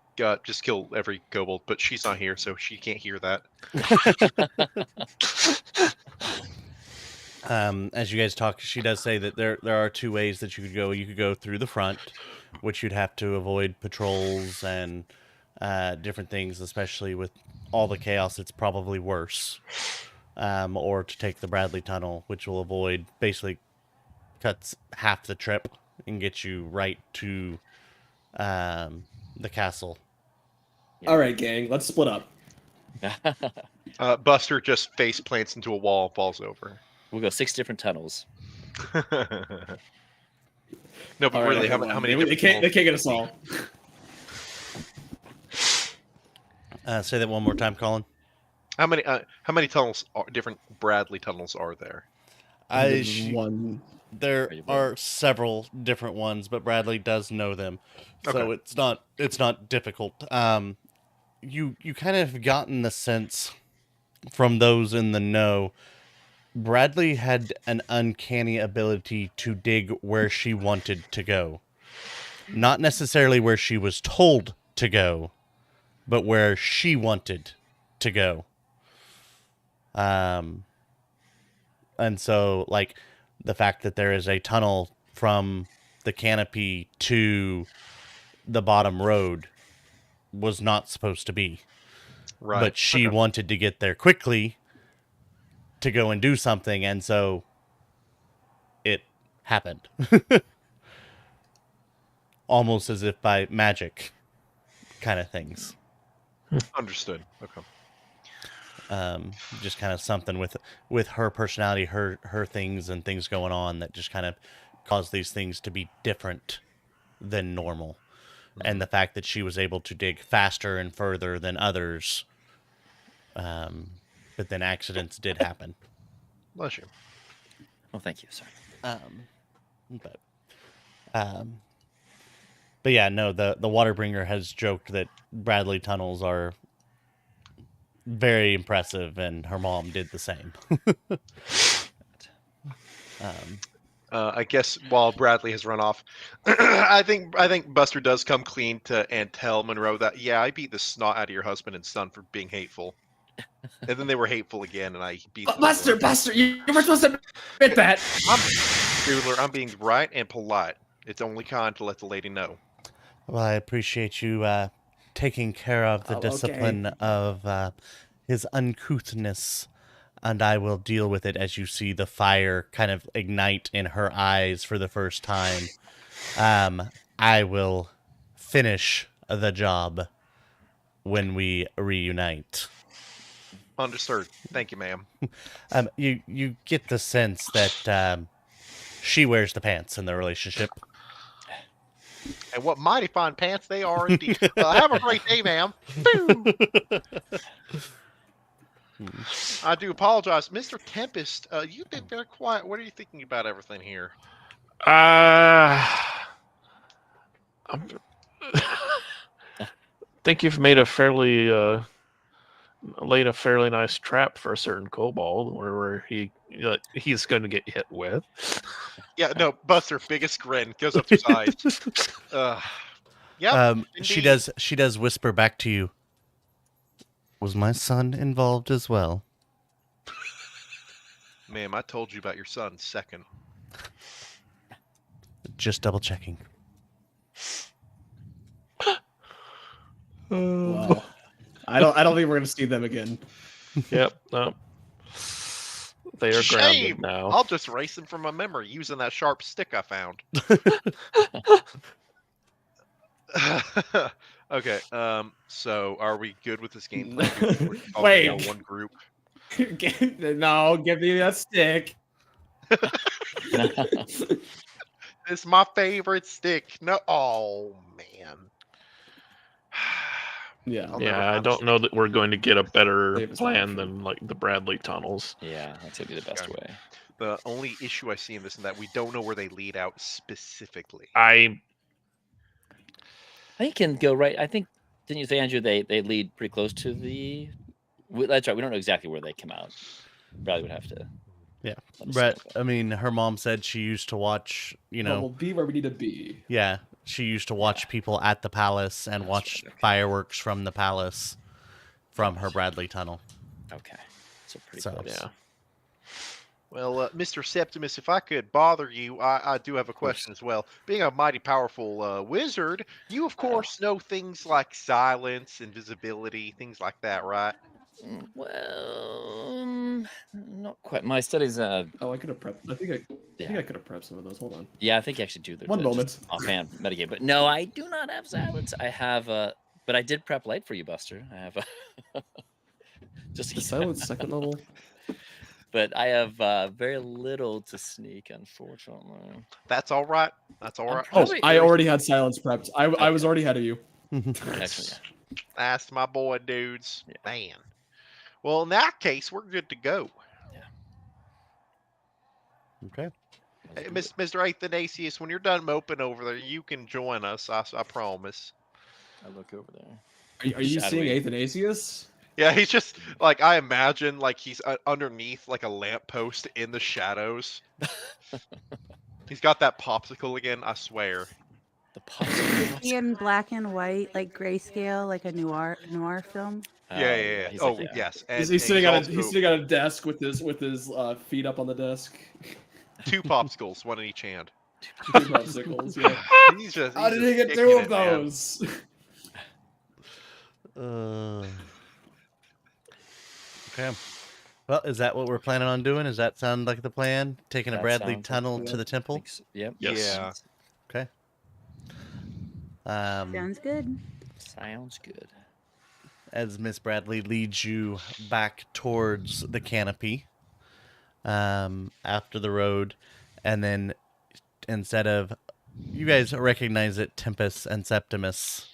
just kill every kobold, but she's not here, so she can't hear that. As you guys talk, she does say that there are two ways that you could go. You could go through the front, which you'd have to avoid patrols and different things, especially with all the chaos. It's probably worse. Or to take the Bradley Tunnel, which will avoid, basically cuts half the trip and gets you right to the castle. All right, gang, let's split up. Buster just face plants into a wall and falls over. We'll go 6 different tunnels. No, but All right, really, how everyone. many? They can't get us all. Say that one more time, Colin. How many tunnels? Different Bradley tunnels are there? One. There are several different ones, but Bradley does know them, so Okay. it's not difficult. You kind of gotten the sense from those in the know. Bradley had an uncanny ability to dig where she wanted to go, not necessarily where she was told to go, but where she wanted to go. And so, like, the fact that there is a tunnel from the canopy to the bottom road was not supposed to be. Right. But she wanted to get there quickly to go and do something, and so it happened. Almost as if by magic kind of things. Understood. Okay. Just kind of something with her personality, her things and things going on that just kind of caused these things to be different than normal. And the fact that she was able to dig faster and further than others, but then accidents did happen. Bless you. Oh, thank you. Sorry. But yeah, no, the Waterbringer has joked that Bradley tunnels are very impressive, and her mom did the same. I guess while Bradley has run off, I think Buster does come clean and tell Monroe that I beat the snot out of your husband and son for being hateful, and then they were hateful again, and I beat them Buster, you were supposed to admit that. I'm being right and polite. It's only kind to let the lady know. Well, I appreciate you taking care of the discipline of his uncouthness, and I will deal with it as you see the fire kind of ignite in her eyes for the first time. I will finish the job when we reunite. Understood. Thank you, ma'am. You get the sense that she wears the pants in the relationship. And what mighty fine pants they are indeed. Have a great day, ma'am. I do apologize. Mr. Tempest, you've been very quiet. What are you thinking about everything here? Think you've made laid a fairly nice trap for a certain kobold where he's going to get hit with. Yeah, no, Buster, biggest grin, goes up to his eyes. Yep. She does whisper back to you. Was my son involved as well? Ma'am, I told you about your son second. Just double checking. Wow. I don't think we're gonna see them again. Yep. No. They are grounded now. I'll just erase them from my memory using that sharp stick I found. Okay. So are we good with this game plan? Wait. One group. No, give me that stick. It's my favorite stick. No, oh man. Yeah. I don't know that we're going to get a better plan than like the Bradley tunnels. Yeah, that's gonna be the best way. The only issue I see in this is that we don't know where they lead out specifically. I think can go right. I think didn't you say, Andrew? They lead pretty close to the. That's right. We don't know exactly where they come out. Bradley would have to. Yeah, Brett. I mean, her mom said she used to watch. We'll be where we need to be. Yeah, she used to watch people at the palace and watch fireworks from the palace from her Bradley tunnel. Okay, so pretty So, close. Well, Mr. Septimus, if I could bother you, I do have a question as well. Being a mighty powerful wizard, you of course know things like silence, invisibility, things like that, right? Well, not quite. My studies. Oh, I could have prepped. I think I could have prepped some of those. Hold on. Yeah, I think you actually do. One moment. Offhand metagame, but no, I do not have silence. I have but I did prep light for you, Buster. I have just The silence second level. but I have very little to sneak, unfortunately. That's all right. That's all right. Oh, Probably I very- already had silence prepped. I was already ahead of you. Excellent. Yeah. Asked my boy, dudes. Yeah. Man. Well, in that case, we're good to go. Okay. Hey, Mr. Athanasius, when you're done moping over there, you can join us. I promise. I look over there. Are you seeing Shadowy. Athanasius? Yeah, he's just like I imagine, like he's underneath like a lamppost in the shadows. He's got that popsicle again. I swear. The popsicle. In black and white, like grayscale, like a noir film. Yeah. He's Oh, like that. yes. He's sitting on also he's sitting on a desk with his feet up on the desk. 2 popsicles, one in each hand. Two popsicles, yeah. He's just. How he's did he just get kicking 2 of it, man. those? Okay. Well, is that what we're planning on doing? Does that sound like the plan? Taking a That Bradley sounds tunnel like to the temple? Yep. Yes. Yeah. Okay. Sounds good. Sounds good. As Miss Bradley leads you back towards the canopy, after the road, and then instead of, you guys recognize it, Tempest and Septimus,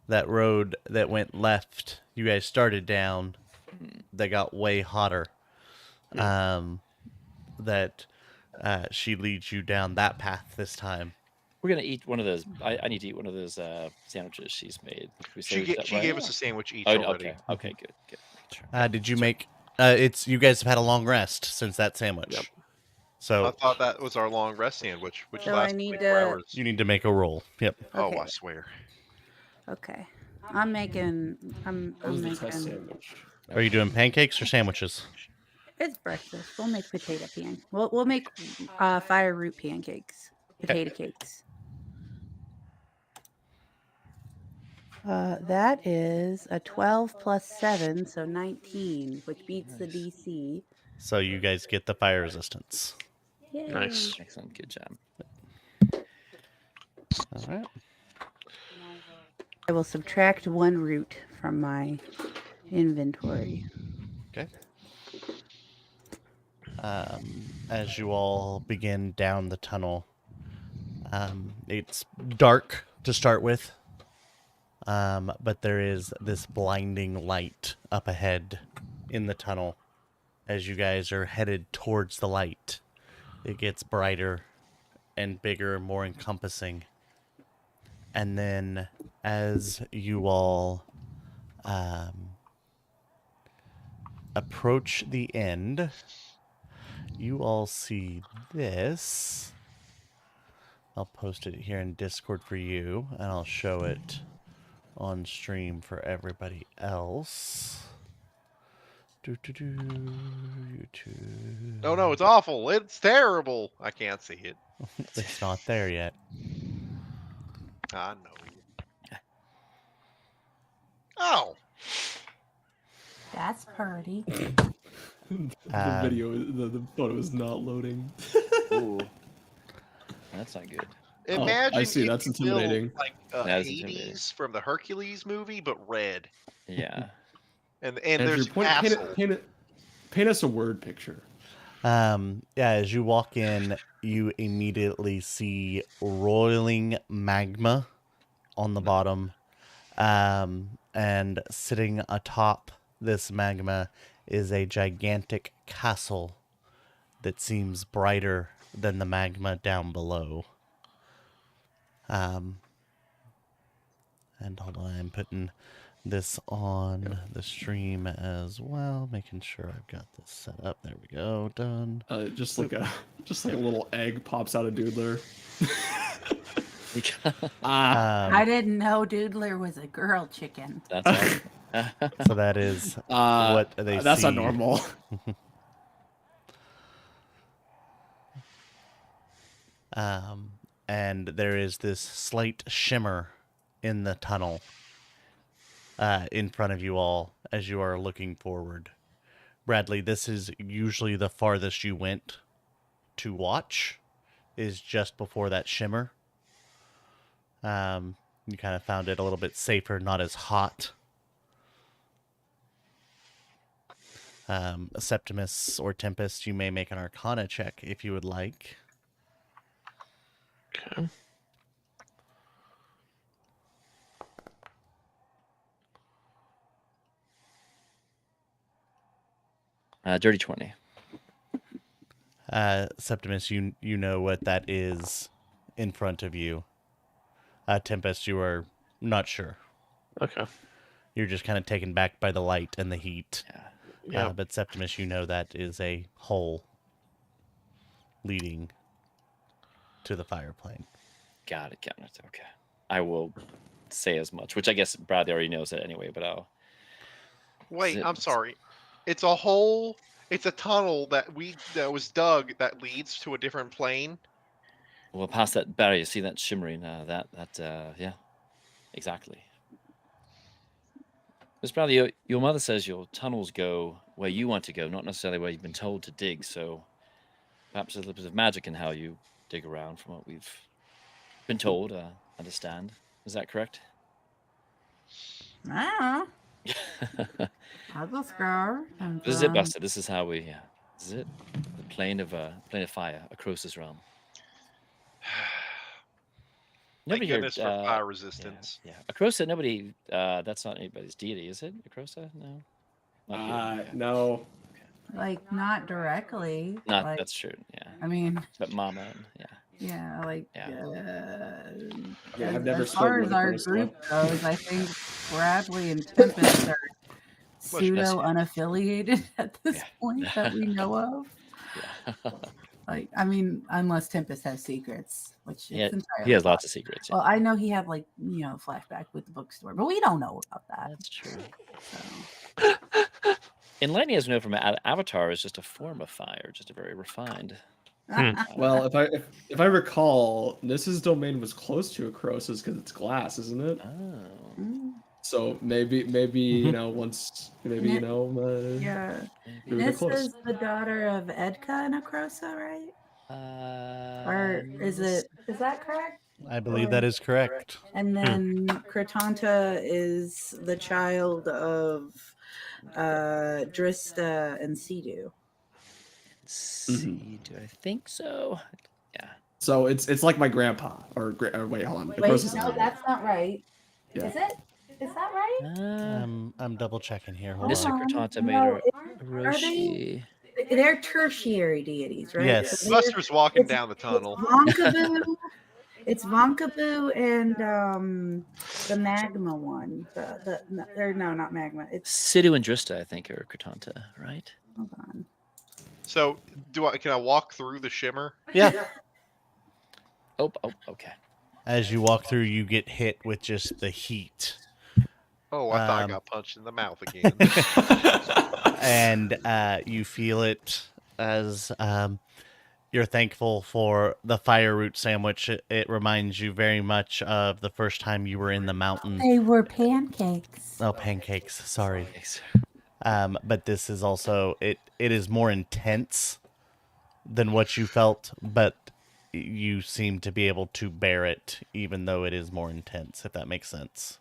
that road that went left, you guys started down, that got way hotter. That she leads you down that path this time. We're gonna eat one of those. I need to eat one of those sandwiches she's made. We She saved that, right? gave us a sandwich each Oh, already. okay, good. Did you make? You guys have had a long rest since that sandwich. Yep. So I thought that was our long rest sandwich, which So I lasted need 24 to- hours. you need to make a roll. Yep. Oh, Okay. I swear. Okay. I'm making. That was the test making. sandwich. Are you doing pancakes or sandwiches? It's breakfast. We'll make potato We'll make fire root pancakes. Potato cakes. That is a 12 plus 7, so 19, which beats the DC. So you guys get the fire resistance. Yay. Nice. Excellent, good job. All right. I will subtract 1 root from my inventory. Okay. As you all begin down the tunnel, it's dark to start with, but there is this blinding light up ahead in the tunnel. As you guys are headed towards the light, it gets brighter and bigger, more encompassing. And then as you all approach the end, you all see this. I'll post it here in Discord for you, and I'll show it on stream for everybody else. YouTube. No, it's awful. It's terrible. I can't see it. It's not there yet. I know. Oh. That's pretty. The video, the photo is not loading. Ooh, that's not good. Imagine I see, if that's you build, intimidating. like That is intimidating. Hades from the Hercules movie, but red. Yeah. And Andrew, there's paint us a word picture. Yeah, as you walk in, you immediately see roiling magma on the bottom. And sitting atop this magma is a gigantic castle that seems brighter than the magma down below. And hold on, I'm putting this on the stream as well, making sure I've got this set up. There we go, done. Just like a little egg pops out of Doodler. I didn't know Doodler was a girl chicken. That's awesome. So that is what they That's see. not normal. and there is this slight shimmer in the tunnel in front of you all as you are looking forward. Bradley, this is usually the farthest you went to watch, is just before that shimmer. You kind of found it a little bit safer, not as hot. Septimus or Tempest, you may make an Arcana check if you would like. Okay. Dirty 20. Septimus, you know what that is in front of you. Tempest, you are not sure. Okay. You're just kind of taken back by the light and the heat. Yeah. But Septimus, you know that is a hole leading to the fire plane. Got it. Okay. I will say as much, which I guess Bradley already knows it anyway, but I'll... Wait, I'm sorry. It's a hole. It's a tunnel that was dug that leads to a different plane. Well, past that barrier, see that shimmering, yeah, exactly. Miss Bradley, your mother says your tunnels go where you want to go, not necessarily where you've been told to dig, so perhaps there's a little bit of magic in how you dig around from what we've been told, understand. Is that correct? I don't know. I'll just go. And, This is it, Buster. This is how we, this is it. The plane of fire across this realm. Thank Nobody goodness for fire resistance. Yeah. Acrosa, nobody, that's not anybody's deity, is it? Acrosa? No? Not you. No. like, not directly. Not, like, that's true, yeah. I mean, But Mama, yeah. yeah, like, Yeah, I've never as far spoken as with our Chris, group goes, I think Bradley and Tempest are Much less- pseudo unaffiliated at this point that we know of. Yeah. Like, I mean, unless Tempest has secrets, which Yeah, is entirely he has lots of possible. secrets. Well, I know he had like flashback with the bookstore, but we don't know about that. That's true. So. Enlightening, as we know from Avatar, is just a form of fire, just a very refined. Well, if I recall, Nissa's domain was close to Acrosa's because it's glass, isn't it? Oh. So maybe once Yeah. we were This close. is the daughter of Edka and Acrosa, right? Or is that correct? I believe that is correct. And then Kratanta is the child of Drista and Sidu. I think so. Yeah. So it's like my grandpa, or wait, hold on. Wait, Acrosa's no, not- that's not right. Yeah. Is it? Is that right? I'm double checking here. Hold Mr. on. Kratanta made No, her are they? They're tertiary deities, right? Yes. So Buster's walking it's- down the tunnel. It's Vonkaboo and the magma one. Not magma. It's Sidu and Drista, I think, are Kratanta, right? hold on. So, can I walk through the shimmer? Yeah. Oh, okay. As you walk through, you get hit with just the heat. Oh, I thought I got punched in the mouth again. And you feel it as you're thankful for the fire root sandwich. It reminds you very much of the first time you were in the mountain. They were pancakes. Oh, pancakes. Sorry. But this is also, it is more intense than what you felt, but you seem to be able to bear it, even though it is more intense, if that makes sense.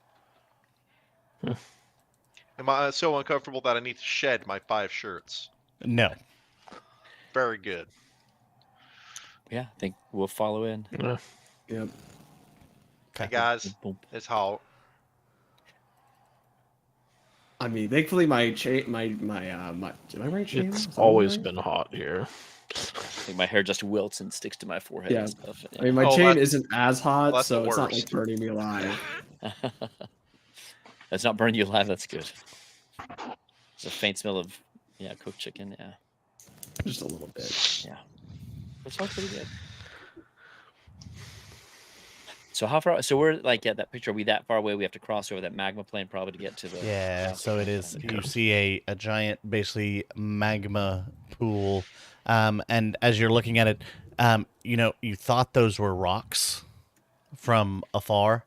Am I so uncomfortable that I need to shed my 5 shirts? No. Very good. Yeah, I think we'll follow in. Yeah. Yep. Hey guys, it's hot. I mean, thankfully my chain, am I wearing chain? It's Is that always right? been hot here. I think my hair just wilts and sticks to my forehead Yeah. and stuff. I mean, my Oh, chain that's- isn't as hot, that's so the it's not like worst. burning me alive. That's not burning you alive. That's good. There's a faint smell of cooked chicken. Yeah, Just a little bit. yeah. That smells pretty good. So how far? So we're like at that picture. Are we that far away? We have to cross over that magma plane probably to get to the. Yeah, so it is. You see a giant, basically magma pool, and as you're looking at it, You thought those were rocks from afar,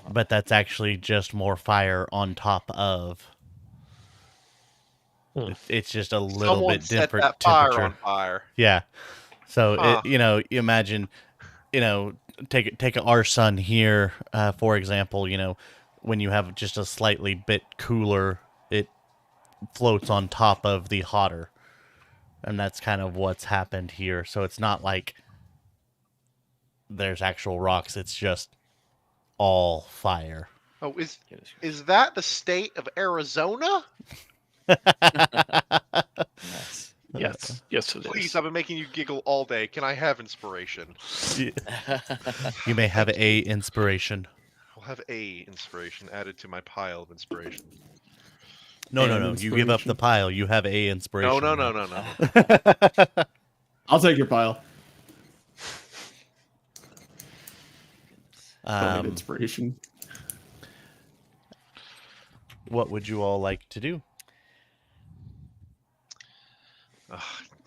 but that's actually just more fire on top of. It's just a little Someone bit set different that fire temperature. on fire. Yeah. So Huh. you imagine, take our sun here, for example. When you have just a slightly bit cooler, it floats on top of the hotter, and that's kind of what's happened here. So it's not like there's actual rocks; it's just all fire. Oh, is that the state of Arizona? Nice. Yes, yes, it Please, is. I've been making you giggle all day. Can I have inspiration? You may have a inspiration. I'll have a inspiration added to my pile of inspiration. No. And You give up the inspiration. pile. You have a inspiration. No. I'll take your pile. I don't need Um, inspiration. what would you all like to do?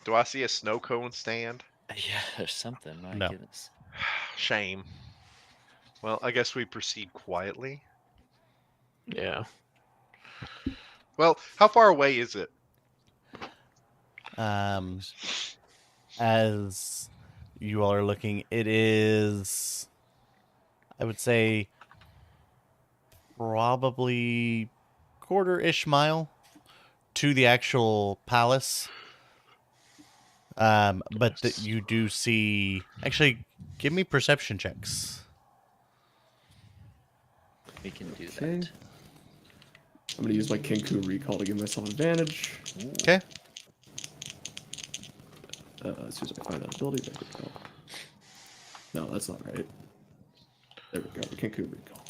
Do I see a snow cone stand? Yeah, there's something. My No. goodness. Shame. Well, I guess we proceed quietly. Yeah. Well, how far away is it? As you all are looking, it is, I would say, probably quarter-ish mile to the actual palace. But you do see. Actually, give me perception checks. We can do Okay. that. I'm gonna use my Kenku recall to give myself advantage. Okay. As soon as I find that ability, there we go. No, that's not right. There we go. Kenku recall.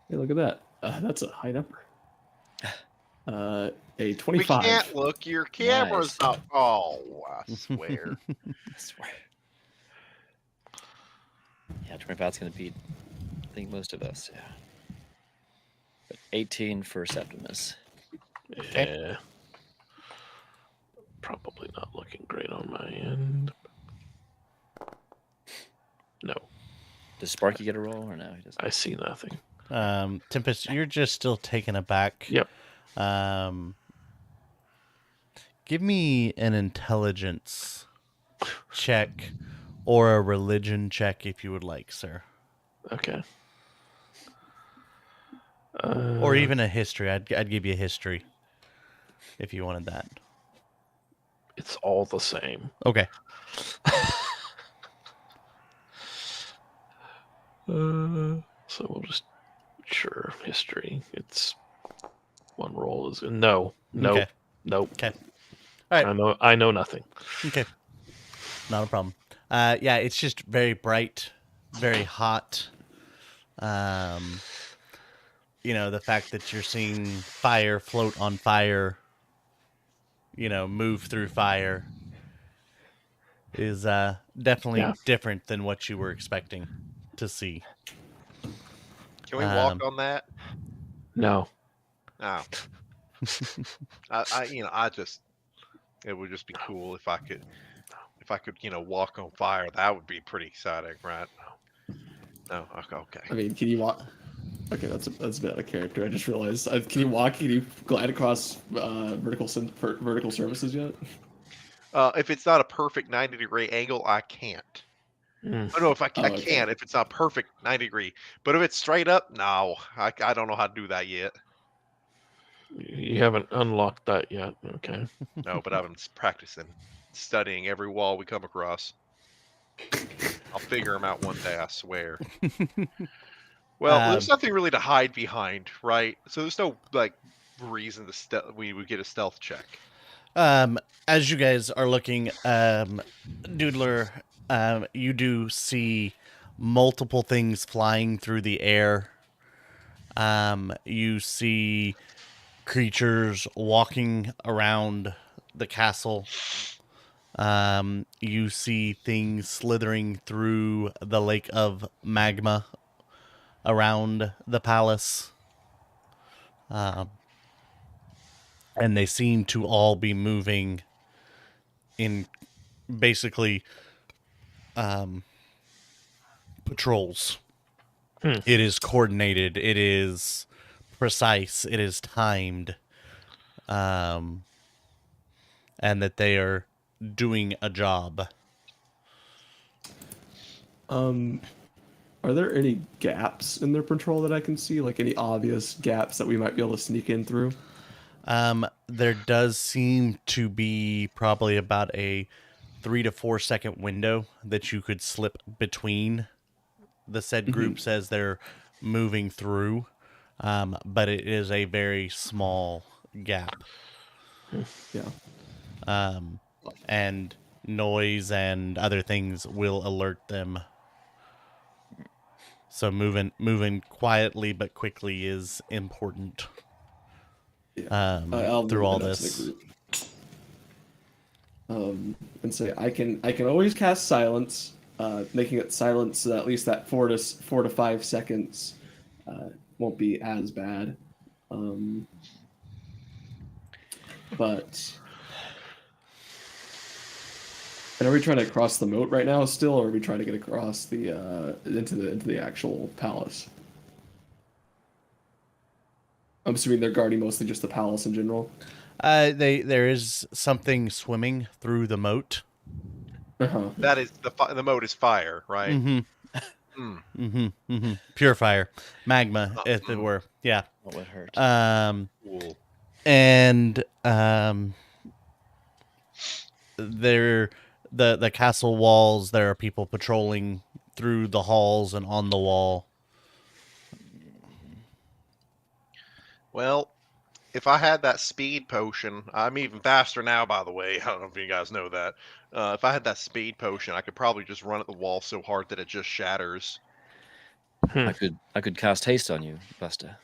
Hey, look at that. That's a high number. A We 25. can't look. Your camera's Nice. not. Oh, I swear. I swear. Yeah, 25's gonna beat, I think, most of us. Yeah. But 18 for Septimus. Yeah. Probably not looking great on my end. No, Does Sparky get a roll or no? He doesn't. I see nothing. Tempest, you're just still taken aback. Yep. Give me an intelligence check or a religion check if you would like, sir. Okay. Or even a history. I'd give you a history if you wanted that. It's all the same. Okay. So we'll just history. It's one roll is no, Okay. nope. Okay. All right. I know nothing. Okay. Not a problem. Yeah, it's just very bright, very hot. The fact that you're seeing fire float on fire, move through fire is definitely different than what you were expecting to see. Can we walk on that? No. No. It would just be cool if I could, walk on fire. That would be pretty exciting, right? No. Okay. I mean, can you walk? Okay, that's a bit out of character. I just realized. Can you walk? Can you glide across vertical surfaces yet? If it's not a perfect 90-degree angle, I can't. Mm. Oh, no, if I Oh, okay. can, if it's not perfect 90-degree. But if it's straight up, no. I don't know how to do that yet. You haven't unlocked that yet. Okay. No, but I've been practicing, studying every wall we come across. I'll figure them out one day, I swear. Well, there's nothing really to hide behind, right? So there's no reason to we would get a stealth check. As you guys are looking, Doodler, you do see multiple things flying through the air. You see creatures walking around the castle. You see things slithering through the lake of magma around the palace. and they seem to all be moving in basically patrols. It is coordinated. It is precise. It is timed. And that they are doing a job. Are there any gaps in their patrol that I can see? Like any obvious gaps that we might be able to sneak in through? There does seem to be probably about a 3 to 4 second window that you could slip between the said groups as they're moving through. But it is a very small gap. Yeah. And noise and other things will alert them. So moving quietly but quickly is important. Yeah. I'll Through move all it up to this. the group. And say I can always cast silence, making it silence so that at least that 4 to 5 seconds won't be as bad. But and are we trying to cross the moat right now still, or are we trying to get across the into the actual palace? I'm assuming they're guarding mostly just the palace in general. There is something swimming through the moat. That is the moat is fire, right? Pure fire, magma, if it were. Yeah. What would hurt? Cool. And the castle walls. There are people patrolling through the halls and on the wall. Well, if I had that speed potion, I'm even faster now, by the way. I don't know if you guys know that. If I had that speed potion, I could probably just run at the wall so hard that it just shatters. I could cast haste on you, Buster.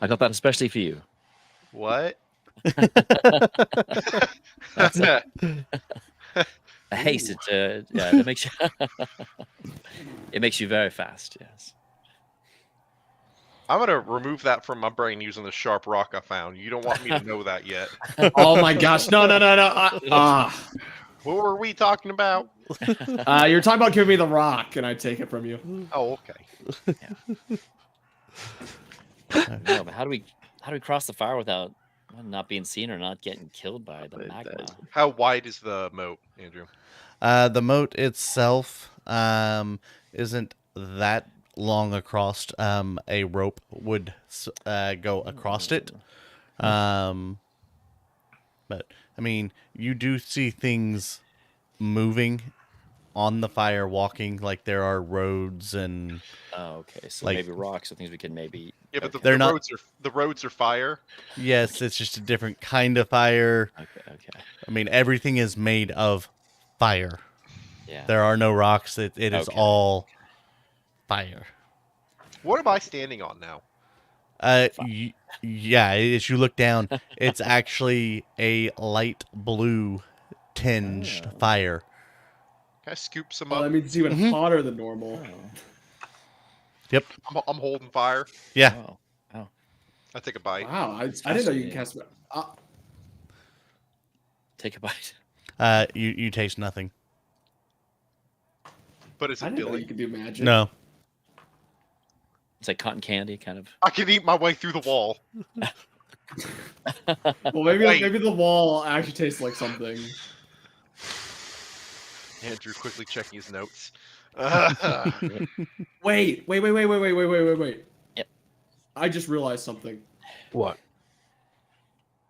I got that especially for you. What? That's it. A haste. That makes you. It makes you very fast. Yes. I'm gonna remove that from my brain using the sharp rock I found. You don't want me to know that yet. Oh my gosh! No! What were we talking about? You're talking about giving me the rock, and I take it from you. Oh, okay. No, but how do we cross the fire without not being seen or not getting killed by the magma? How wide is the moat, Andrew? The moat itself isn't that long across. A rope would go across it. But I mean, you do see things moving on the fire, walking, like there are roads and. Oh, okay. So like- maybe rocks or things we can maybe. Yeah, but They're not- the roads are fire. Yes, it's just a different kind of fire. Okay. I mean, everything is made of fire. Yeah. There are no rocks. It is Okay. all fire. What am I standing on now? Yeah, as you look down, it's actually a light blue tinged fire. Can I scoop some Oh, up? that means it's even hotter than normal. Yep. I'm holding fire. Yeah. Oh. I take a bite. Wow, I didn't know you can cast. Take a bite. You taste nothing. But is I it didn't know filling? you could do magic. No. It's like cotton candy, kind of. I can eat my way through the wall. Well, maybe Wait. maybe the wall actually tastes like something. Andrew quickly checking his notes. Wait. Yep. I just realized something. What?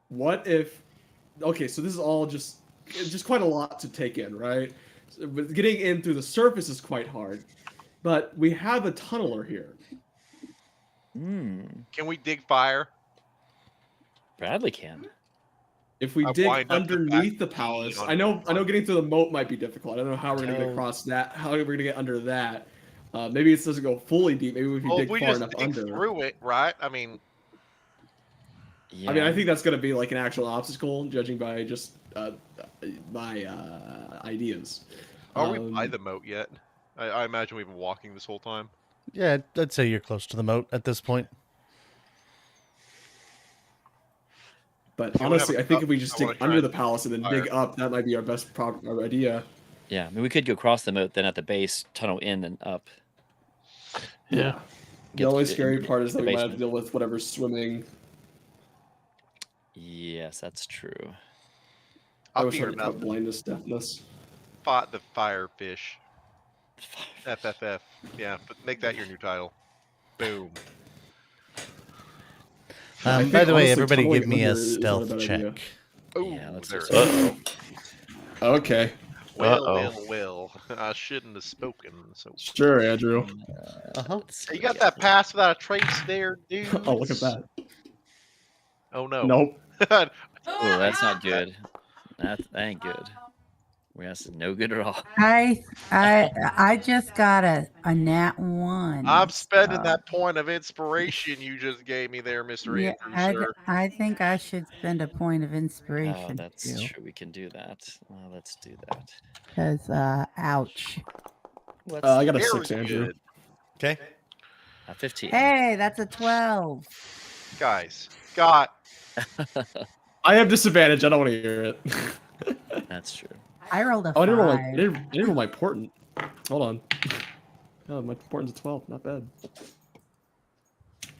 What if? Okay, so this is all just quite a lot to take in, right? But getting in through the surface is quite hard. But we have a tunneler here. Can we dig fire? Bradley can. If we I dig wind up the underneath the back palace, on- I know getting through the moat might be difficult. I don't know how we're gonna get across that. How we're gonna get under that? Maybe it doesn't go fully deep. Maybe if we Well, dig if we far just enough dig under. through it, right? I mean, Yeah. I mean, I think that's gonna be like an actual obstacle, judging by just my ideas. are we by the moat yet? I imagine we've been walking this whole time. Yeah, I'd say you're close to the moat at this point. But You wanna have honestly, a I think cup? if we just I dig wanna try under and the palace and then dig fire. up, that might be our best idea. Yeah, I mean, we could go across the moat, then at the base, tunnel in and up. Yeah. The only to the- scary part is that the we might have to basement. deal with whatever's swimming. Yes, that's true. I I'll was figure trying to it out. put blindness, deafness. Fought the firefish. FFF. Yeah, but make that your new title. Boom. I think, By the way, honestly, everybody tunneling give me a under is not stealth bad check. idea. Oh, Yeah, let's there do it is. Uh-oh. Okay, Well, Uh-oh. well. I shouldn't have spoken. So sure, Andrew. Let's see you what got we that pass without a trace there, dude. Oh, look at that. Oh no. Nope. Oh, that's not good. That ain't good. That's no good at all. I just got a nat 1. I'm spending so- that point of inspiration you just gave me there, Mr. Yeah, Andrew, sir. I think I should spend a point of Oh, inspiration that's too. true. We can do that. Let's do that. Because, ouch. What's I got a Very 6, Andrew. good. Okay. 15? Hey, that's a 12. Guys, got I have disadvantage. I don't want to hear it. That's true. I rolled a Oh, I 5. didn't roll my portent. Hold on. Oh, my portent's a 12. Not bad.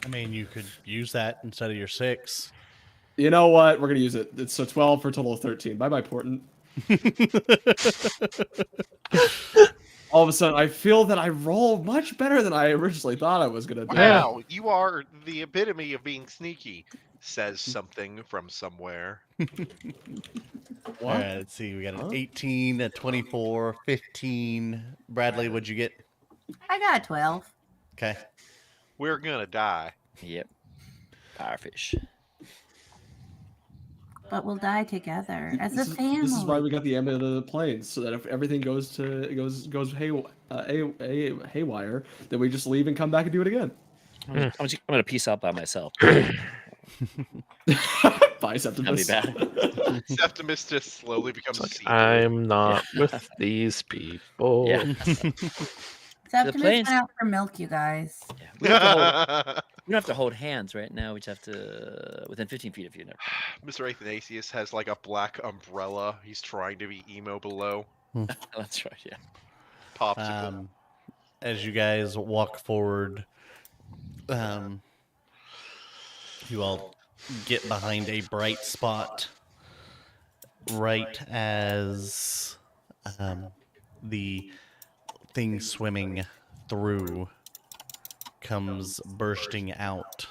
I mean, you could use that instead of your 6. You know what? We're gonna use it. It's a 12 for a total of 13. Bye bye, portent. All of a sudden, I feel that I roll much better than I originally thought I was gonna do. wow, you are the epitome of being sneaky. Says something from somewhere. All right, let's see. We got an 18, a 24, 15. Bradley, what'd you get? I got a 12. Okay. We're gonna die. Yep. Firefish. But we'll die together as a This family. is why we got the ambit of the plains, so that if everything goes haywire, then we just leave and come back and do it again. I'm gonna peace out by myself. Bye, Septimus. That'd be bad. Septimus just slowly becomes It's like, sea. I'm not with these people. Yeah. Septimus planes- went out for milk, you guys. Yeah. We don't have to hold hands right now. We just have to within 15 feet of you. Never mind. Mr. Athanasius has like a black umbrella. He's trying to be emo below. That's right. Yeah. Popsicle. As you guys walk forward, you all get behind a bright spot right as the thing swimming through comes bursting out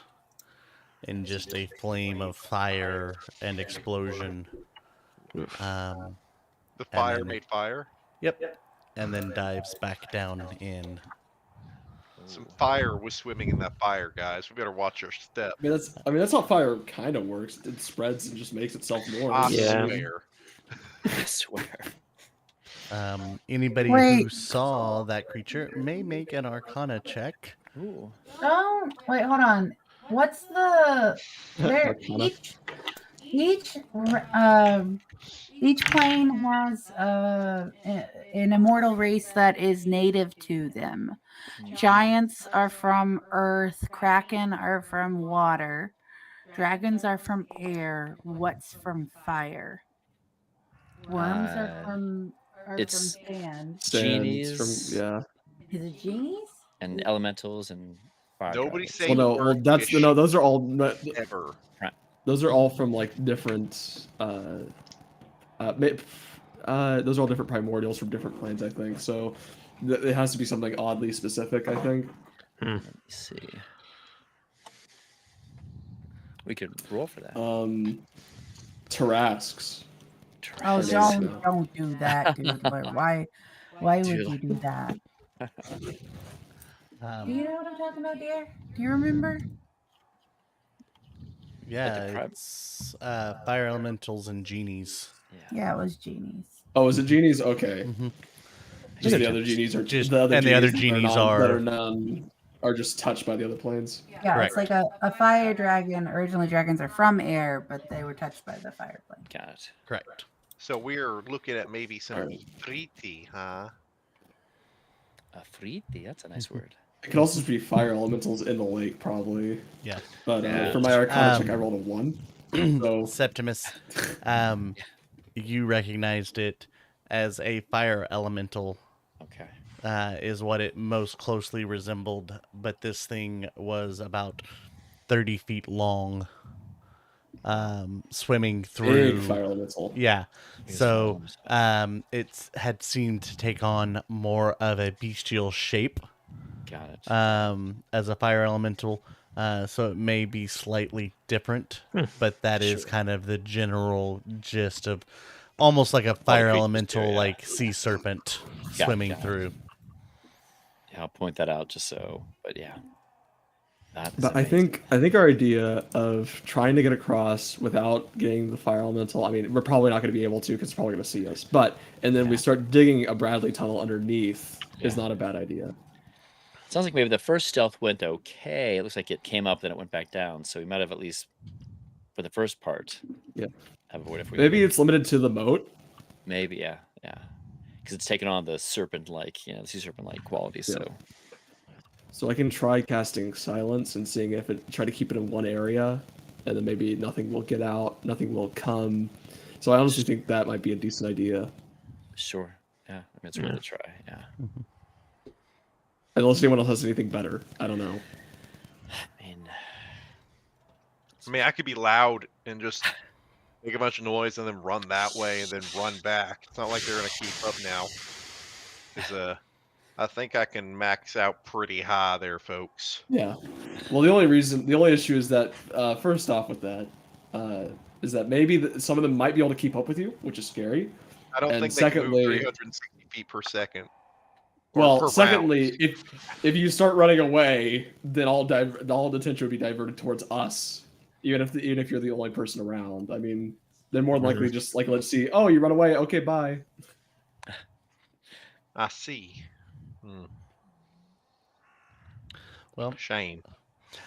in just a flame of fire and explosion. The fire then- made fire. Yep. And then dives back down in. Some fire was swimming in that fire, guys. We better watch our step. I mean that's how fire kind of works. It spreads and just makes itself more. I Yeah. swear. I swear. Anybody who Wait. saw that creature may make an Arcana check. Ooh. Oh, wait, hold on. What's the there Arcana. each plane has an immortal race that is native to them. Giants are from earth, kraken are from water, dragons are from air. What's from fire? Worms are from it's- sand. Genies. From, yeah. Is it genies? And elementals and fire. Nobody dragons. say Well, the no. word Well, that's fish no. Those are all. ever. Those are all from like different. Those are all different primordials from different planes, I think. So it has to be something oddly specific, I think. Let me see. We could roll for that. Tarrasques. Oh, Yes. don't do that, dude. Why would Dude. you do that? Do Um, you know what I'm talking about, dear? Do you remember? yeah, crab- it's fire elementals and genies. Yeah, it was genies. Oh, is it genies? Okay. Mhm. Just the other genies are Just- the other and the other genies genies that are- are just touched by the other planes. Yeah, Correct. it's like a fire dragon. Originally, dragons are from air, but they were touched by the fire plane. Got it. Correct. So we're looking at maybe some Alright. Ifriti, huh? Afriti, that's a nice word. It could also be fire elementals in the lake, probably. Yeah. But Yeah. for my Arcana check, I Um, rolled a 1. So Septimus, you recognized it as a fire elemental. Okay. Is what it most closely resembled, but this thing was about 30 feet long, swimming through. big fire elemental. Yeah. Biggest So volumes. it's had seemed to take on more of a bestial shape Got it. as a fire elemental. So it may be slightly different, but that is Sure. kind of the general gist of almost like a All the fire creatures do, elemental, yeah. like sea serpent Got it, swimming got it. through. Yeah, I'll point that out just so. But yeah, that is But amazing. I think our idea of trying to get across without getting the fire elemental, I mean, we're probably not going to be able to because it's probably going to see us. But and then we Yeah. start digging a Bradley tunnel underneath is Yeah. not a bad idea. Sounds like maybe the first stealth went okay. It looks like it came up, then it went back down. So we might have at least for the first part. Yeah. Have avoided if we Maybe could. it's limited to the moat. Maybe, yeah. Because it's taken on the serpent-like, the sea serpent-like qualities. Yeah. So I can try casting silence and seeing if it try to keep it in one area, and then maybe nothing will get out, nothing will come. So I honestly think that might be a decent idea. Sure. Yeah. I mean, it's worth a try. Yeah. Unless anyone else has anything better. I don't know. I mean, I could be loud and just make a bunch of noise and then run that way and then run back. It's not like they're gonna keep up now. Because I think I can max out pretty high there, folks. Yeah. Well, the only issue is that first off with that is that maybe some of them might be able to keep up with you, which is scary. I don't And think they can secondly, move 360 feet per second. Or well, per secondly, round. if you start running away, then all the attention would be diverted towards us, even if you're the only person around. I mean, they're more likely just like, let's see, oh, you run away, okay, bye. I see. Well, shame.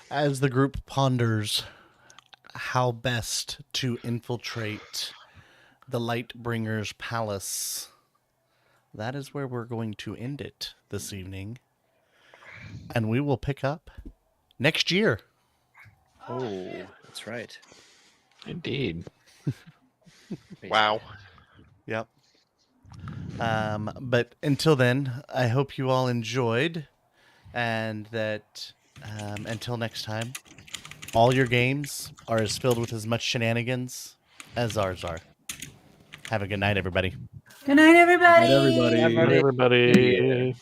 As the group ponders how best to infiltrate the Lightbringer's palace, that is where we're going to end it this evening. And we will pick up next year. Oh, that's right. Indeed. Wow. Yep. But until then, I hope you all enjoyed, and that until next time, all your games are as filled with as much shenanigans as ours are. Have a good night, everybody. Good night, everybody. Good night, everybody. Everybody.